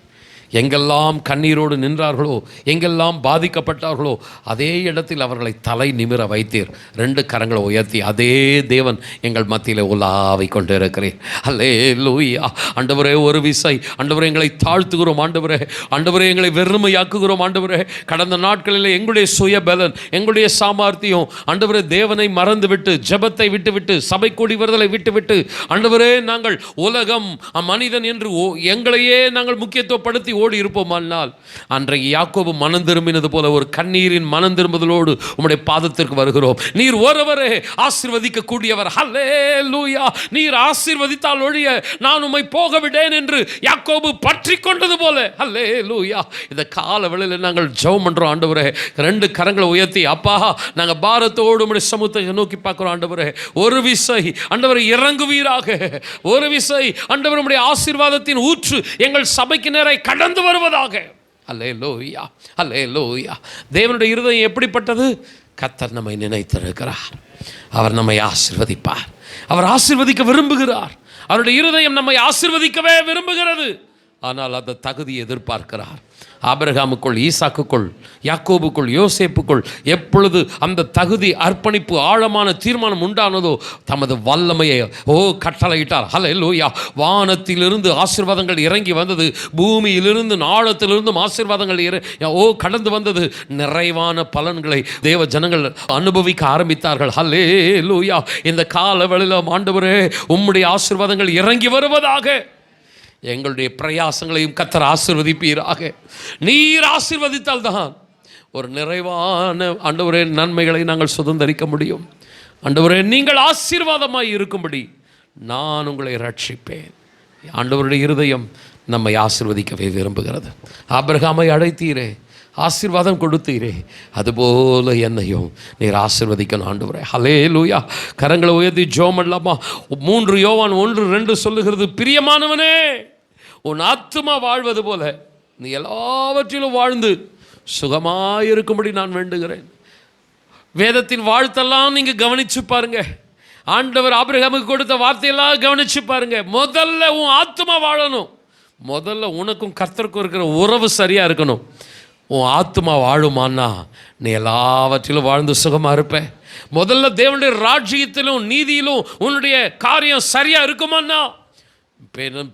எங்கெல்லாம் கண்ணீரோடு நின்றார்களோ, எங்கெல்லாம் பாதிக்கப்பட்டார்களோ, அதே இடத்தில் அவர்களை தலை நிமிர வைத்தீர். 2 கரங்களை உயர்த்தி, அதே தேவன் எங்கள் மத்தியில் உலாவை கொண்டு இருக்கிறேன். அல்லேலூயா. ஆண்டவரே, ஒரு விசை ஆண்டவரே எங்களை தாழ்த்துகிறோம். ஆண்டவரே, ஆண்டவரே எங்களை வெறுமையாக்குகிறோம். ஆண்டவரே, கடந்த நாட்களில் எங்களுடைய சுயபலன், எங்களுடைய சாமர்த்தியம், ஆண்டவரே, தேவனை மறந்துவிட்டு, ஜெபத்தை விட்டுவிட்டு, சபை கூடி வருதலை விட்டுவிட்டு, ஆண்டவரே, நாங்கள் உலகம், மனிதன் என்று எங்களையே நாங்கள் முக்கியத்துவப்படுத்தி ஓடி இருப்போமானால், அன்றைக்கு யாக்கோபு மனம் திரும்பினது போல ஒரு கண்ணீரின் மனம் திரும்புதலோடு உம்முடைய பாதத்திற்கு வருகிறோம். நீர் ஒருவரே ஆசீர்வதிக்க கூடியவர். ஹல்லேலூயா. நீர் ஆசீர்வதித்தால் ஒழிய நான் உம்மை போக விடேன் என்று யாக்கோபு பற்றி கொண்டது போல. ஹல்லேலூயா. இந்த கால வேளையில் நாங்கள் ஜெபம் பண்றோம். ஆண்டவரே, 2 கரங்களை உயர்த்தி, அப்பா, நாங்கள் பாரத்தோடு உம்முடைய சமூகத்தை நோக்கி பார்க்கிறோம். ஆண்டவரே, ஒரு விசை ஆண்டவரை இறங்குவீராக. ஒரு விசை ஆண்டவர் உம்முடைய ஆசீர்வாதத்தின் ஊற்று எங்கள் சபைக்கு நேராய் கடந்து வருவதாக. அல்லேலூயா, அல்லேலூயா. தேவனுடைய இருதயம் எப்படிப்பட்டது? கர்த்தர் நம்மை நினைத்திருக்கிறார். அவர் நம்மை ஆசீர்வதிப்பார். அவர் ஆசீர்வதிக்க விரும்புகிறார். அவருடைய இருதயம் நம்மை ஆசீர்வதிக்கவே விரும்புகிறது. ஆனால் அந்த தகுதியை எதிர்பார்க்கிறார். ஆபிரகாமுக்குள், ஈசாக்குக்குள், யாக்கோபுக்குள், யோசேப்புக்குள் எப்பொழுது அந்த தகுதி, அர்ப்பணிப்பு, ஆழமான தீர்மானம் உண்டானதோ தமது வல்லமையை கட்டளையிட்டார். ஹல்லேலூயா. வானத்திலிருந்து ஆசீர்வாதங்கள் இறங்கி வந்தது, பூமியிலிருந்து ஆழத்திலிருந்தும் ஆசீர்வாதங்கள் கடந்து வந்தது. நிறைவான பலன்களை தேவ ஜனங்கள் அனுபவிக்க ஆரம்பித்தார்கள். ஹல்லேலூயா. இந்த காலவெளியில் ஆண்டவரே உம்முடைய ஆசீர்வாதங்கள் இறங்கி வருவதாக. எங்களுடைய பிரயாசங்களையும் கர்த்தர் ஆசீர்வதிப்பீராக. நீர் ஆசீர்வதித்தால் தான் ஒரு நிறைவான ஆண்டவரே நன்மைகளை நாங்கள் சுதந்தரிக்க முடியும். ஆண்டவரே நீங்கள் ஆசீர்வாதமாய் இருக்கும்படி நான் உங்களை ரட்சிப்பேன். ஆண்டவருடைய இருதயம் நம்மை ஆசீர்வதிக்கவே விரும்புகிறது. ஆபிரகாமை அழைத்தீரே, ஆசீர்வாதம் கொடுத்தீரே, அதுபோல என்னையும் நீர் ஆசீர்வதிக்கணும் ஆண்டவரே. ஹல்லேலூயா. கரங்களை உயர்த்தி ஜெபம் பண்ணலாமா? 3 யோவான் 1:2 சொல்லுகிறது, பிரியமானவனே, உன் ஆத்துமா வாழ்வது போல நீ எல்லாவற்றிலும் வாழ்ந்து சுகமாயிருக்கும்படி நான் வேண்டுகிறேன். வேதத்தின் வாழ்த்தெல்லாம் நீங்கள் கவனிச்சு பாருங்க. ஆண்டவர் ஆபிரகாமுக்கு கொடுத்த வார்த்தையெல்லாம் கவனிச்சு பாருங்க. முதல்ல உன் ஆத்துமா வாழணும். முதல்ல உனக்கும் கர்த்தருக்கும் இருக்கிற உறவு சரியாக இருக்கணும். உன் ஆத்துமா வாழுமான்னா நீ எல்லாவற்றிலும் வாழ்ந்து சுகமாக இருப்ப. முதல்ல தேவனுடைய ராஜ்யத்திலும் நீதியிலும் உன்னுடைய காரியம் சரியாக இருக்குமான்னா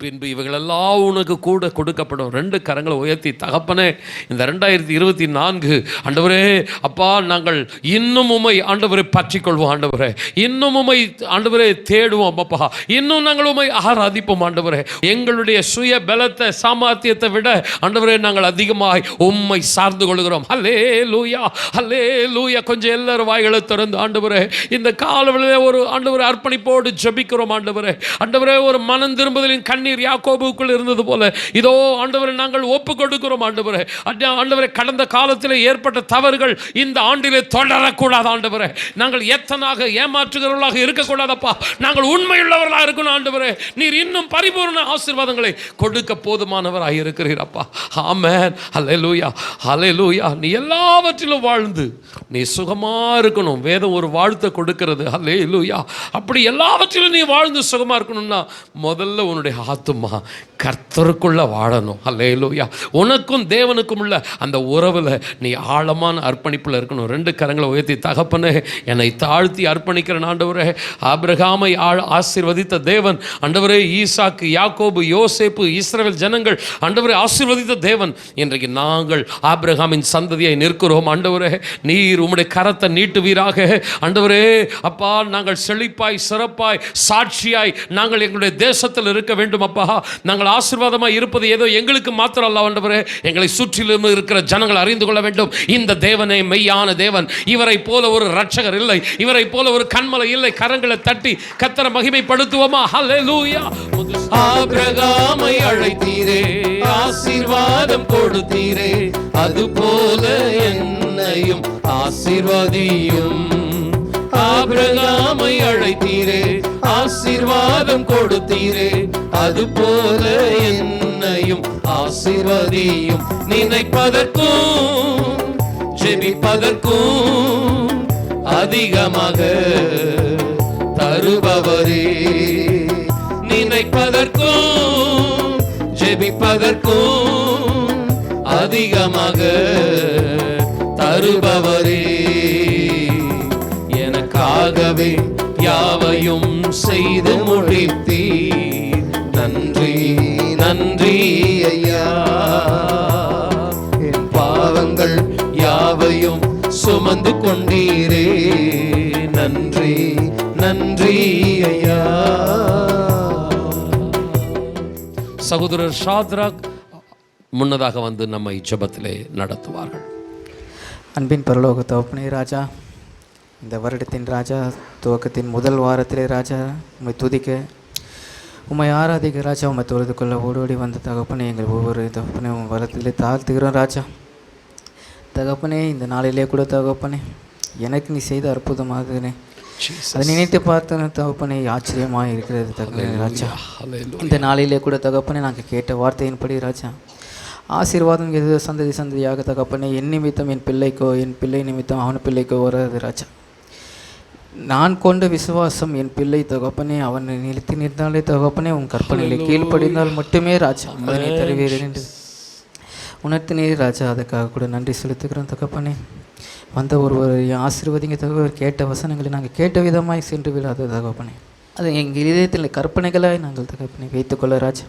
பின்பு இவைகளெல்லாம் உனக்கு கூட கொடுக்கப்படும். 2 கரங்களை உயர்த்தி, தகப்பனே, இந்த 2024 ஆண்டவரே அப்பா, நாங்கள் இன்னும் உம்மை ஆண்டவரை பற்றிக்கொள்வோம். ஆண்டவரே இன்னும் உம்மை ஆண்டவரே தேடுவோம். அப்பா இன்னும் நாங்கள் உம்மை ஆராதிப்போம். ஆண்டவரே எங்களுடைய சுய பலத்தை, சாமர்த்தியத்தை விட ஆண்டவரே நாங்கள் அதிகமாய் உம்மை சார்ந்து கொள்கிறோம். ஹல்லேலூயா, ஹல்லேலூயா. கொஞ்சம் எல்லாரும் வாய்களை திறந்து ஆண்டவரே இந்த காலவெளியில் ஒரு ஆண்டவரை அர்ப்பணிப்போடு ஜெபிக்கிறோம். ஆண்டவரே ஆண்டவரே ஒரு மனம் திரும்புதலின் கண்ணீர் யாக்கோபுக்குள் இருந்தது போல இதோ ஆண்டவரை நாங்கள் ஒப்பு கொடுக்கிறோம். ஆண்டவரே ஆண்டவரே கடந்த காலத்தில் ஏற்பட்ட தவறுகள் இந்த ஆண்டிலே தொடரக்கூடாது. ஆண்டவரே நாங்கள் எத்தனாக ஏமாற்றுகிறவர்களாக இருக்கக்கூடாதப்பா. நாங்கள் உண்மையுள்ளவர்களாக இருக்கணும். ஆண்டவரே நீர் இன்னும் பரிபூர்ண ஆசீர்வாதங்களை கொடுக்க போதுமானவராக இருக்கிறீரப்பா. ஆமென். ஹல்லேலூயா, ஹல்லேலூயா. நீ எல்லாவற்றிலும் வாழ்ந்து நீ சுகமா இருக்கணும். வேதம் ஒரு வாழ்த்தை கொடுக்கிறது. ஹல்லேலூயா. அப்படி எல்லாவற்றிலும் நீ வாழ்ந்து சுகமா இருக்கணும்னா முதல்ல உன்னுடைய ஆத்துமா கர்த்தருக்குள்ள வாழணும். ஹல்லேலூயா. உனக்கும் தேவனுக்கும் உள்ள அந்த உறவில் நீ ஆழமான அர்ப்பணிப்பில் இருக்கணும். 2 கரங்களை உயர்த்தி, தகப்பனே, என்னை தாழ்த்தி அர்ப்பணிக்கிறேன். ஆண்டவரே ஆபிரகாமை ஆசீர்வதித்த தேவன், ஆண்டவரே ஈசாக்கு, யாக்கோபு, யோசேப்பு, இஸ்ரவேல் ஜனங்கள் ஆண்டவரே ஆசீர்வதித்த தேவன், இன்றைக்கு நாங்கள் ஆபிரகாமின் சந்ததியை நிற்கிறோம். ஆண்டவரே நீர் உம்முடைய கரத்தை நீட்டுவீராக. ஆண்டவரே அப்பா, நாங்கள் செழிப்பாய், சிறப்பாய், சாட்சியாய் நாங்கள் எங்களுடைய தேசத்தில் இருக்க வேண்டும். அப்பா நாங்கள் ஆசீர்வாதமாக இருப்பது ஏதோ எங்களுக்கு மாத்திரம் அல்ல. ஆண்டவரே எங்களை சுற்றிலும் இருக்கிற ஜனங்கள் அறிந்து கொள்ள வேண்டும், இந்த தேவனே மெய்யான தேவன். இவரை போல ஒரு ரட்சகர் இல்லை, இவரை போல ஒரு கண்மலை இல்லை. கரங்களை தட்டி கர்த்தரை மகிமைப்படுத்துவோமா? ஹல்லேலூயா. ஆபிரகாமை அழைத்தீரே, ஆசீர்வாதம் கொடுத்தீரே, அதுபோல என்னையும் ஆசீர்வதியும். ஆபிரகாமை அழைத்தீரே, ஆசீர்வாதம் கொடுத்தீரே, அதுபோல என்னையும் ஆசீர்வதியும். நினைப்பதற்கும் ஜெபிப்பதற்கும் அதிகமாக தருபவரே. நினைப்பதற்கும் ஜெபிப்பதற்கும் அதிகமாக தருபவரே. எனக்காகவே யாவையும் செய்து முடித்தீர். நன்றி நன்றி ஐயா. என் பாவங்கள் யாவையும் சுமந்து கொண்டீரே. நன்றி நன்றி ஐயா. சகோதரர் ஷாத்ராக் முன்னதாக வந்து நம்மை ஜெபத்திலே நடத்துவார்கள். அன்பின் பரலோக தகப்பனே ராஜா, இந்த வருடத்தின் ராஜா துவக்கத்தின் முதல் வாரத்திலே ராஜா உம்மை துதிக்க, உம்மை ஆராதிக்க ராஜா, உம்மை தொழுது கொள்ள ஓடோடி வந்த தகப்பனே, எங்கள் ஒவ்வொரு தகப்பனே உன் வரத்திலே தாழ்த்துகிறோம் ராஜா. தகப்பனே இந்த நாளிலே கூட தகப்பனே எனக்கு நீ செய்த அற்புதமாகனே அதை நினைத்து பார்த்தன தகப்பனே ஆச்சரியமாக இருக்கிறது தகப்பனே ராஜா. இந்த நாளிலே கூட தகப்பனே நாங்கள் கேட்ட வார்த்தையின்படி ராஜா ஆசீர்வாதம் எது சந்ததி சந்ததியாக தகப்பனே என் நிமித்தம் என் பிள்ளைக்கோ, என் பிள்ளை நிமித்தம் அவன் பிள்ளைக்கோ வராது ராஜா. நான் கொண்ட விசுவாசம் என் பிள்ளை தகப்பனே அவன் நிறுத்தி நின்றாலே தகப்பனே உன் கற்பனைகளை கீழ்ப்படிந்தால் மட்டுமே ராஜா அதனை தருவீர் என்று உணர்த்தினீர் ராஜா, அதுக்காக கூட நன்றி செலுத்துகிறோம் தகப்பனே. வந்த ஒருவரையும் ஆசீர்வதிங்க தகவல், கேட்ட வசனங்களை நாங்கள் கேட்ட விதமாய் சென்று விடாத தகப்பனே, அது எங்கள் இதயத்தில் கற்பனைகளாய் நாங்கள் தகப்பனை வைத்துக்கொள்ள ராஜா.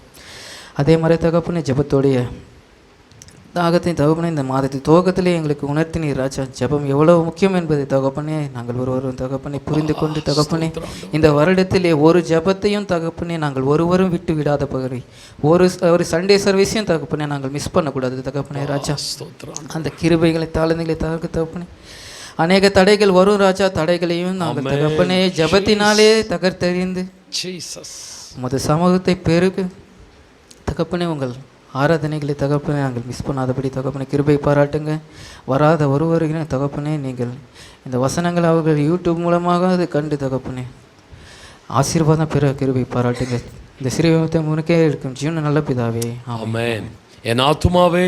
அதே மாதிரி தகப்பனே ஜெபத்தோடைய தாகத்தையும் தகப்பனே இந்த மாதத்தில் துவக்கத்திலே எங்களுக்கு உணர்த்தினீர் ராஜா. ஜெபம் எவ்வளவு முக்கியம் என்பதை தகப்பனே நாங்கள் ஒருவரும் தகப்பனை புரிந்து கொண்டு தகப்பனே இந்த வருடத்திலே ஒரு ஜெபத்தையும் தகப்பனே நாங்கள் ஒருவரும் விட்டு விடாத பகரை ஒரு சண்டே சர்வீஸையும் தகப்பனே நாங்கள் மிஸ் பண்ணக்கூடாது தகப்பனே ராஜா. அந்த கிருபைகளை தாழ்ந்துகளை தகப்பனே அநேக தடைகள் வரும் ராஜா, தடைகளையும் நாங்கள் தகப்பனே ஜெபத்தினாலே தகர்த்தெறிந்து உமது சமூகத்தை பெருகு தகப்பனே உங்கள் ஆராதனைகளை தகப்பனே நாங்கள் மிஸ் பண்ணாதபடி தகப்பனே கிருபை பாராட்டுங்க. வராத ஒருவருக்கும் தகப்பனே நீங்கள் இந்த வசனங்கள் அவர்கள் யூடியூப் மூலமாக அது கண்டு தகப்பனே ஆசீர்வாதம் பெற கிருபை பாராட்டுங்க. இந்த சிறுவத்தை முனுக்கே இருக்கும் ஜீவன நல்ல பிதாவே ஆமென். என் ஆத்துமாவே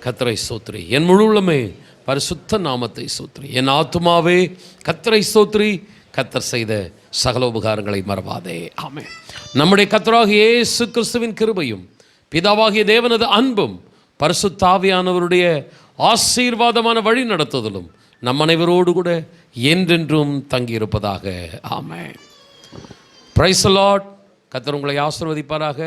கர்த்தரை ஸ்தோத்திரி, என் முழு உள்ளமே பரிசுத்த நாமத்தை ஸ்தோத்திரி. என் ஆத்துமாவே கர்த்தரை ஸ்தோத்திரி, கர்த்தர் செய்த சகல உபகாரங்களை மறவாதே. ஆமென். நம்முடைய கர்த்தராகிய இயேசு கிறிஸ்துவின் கிருபையும் பிதாவாகிய தேவனது அன்பும் பரிசுத்த ஆவியானவருடைய ஆசீர்வாதமான வழி நடத்துதலும் நம் அனைவரோடு கூட என்றென்றும் தங்கியிருப்பதாக. ஆமென். Praise the Lord. கர்த்தர் உங்களை ஆசீர்வதிப்பாராக.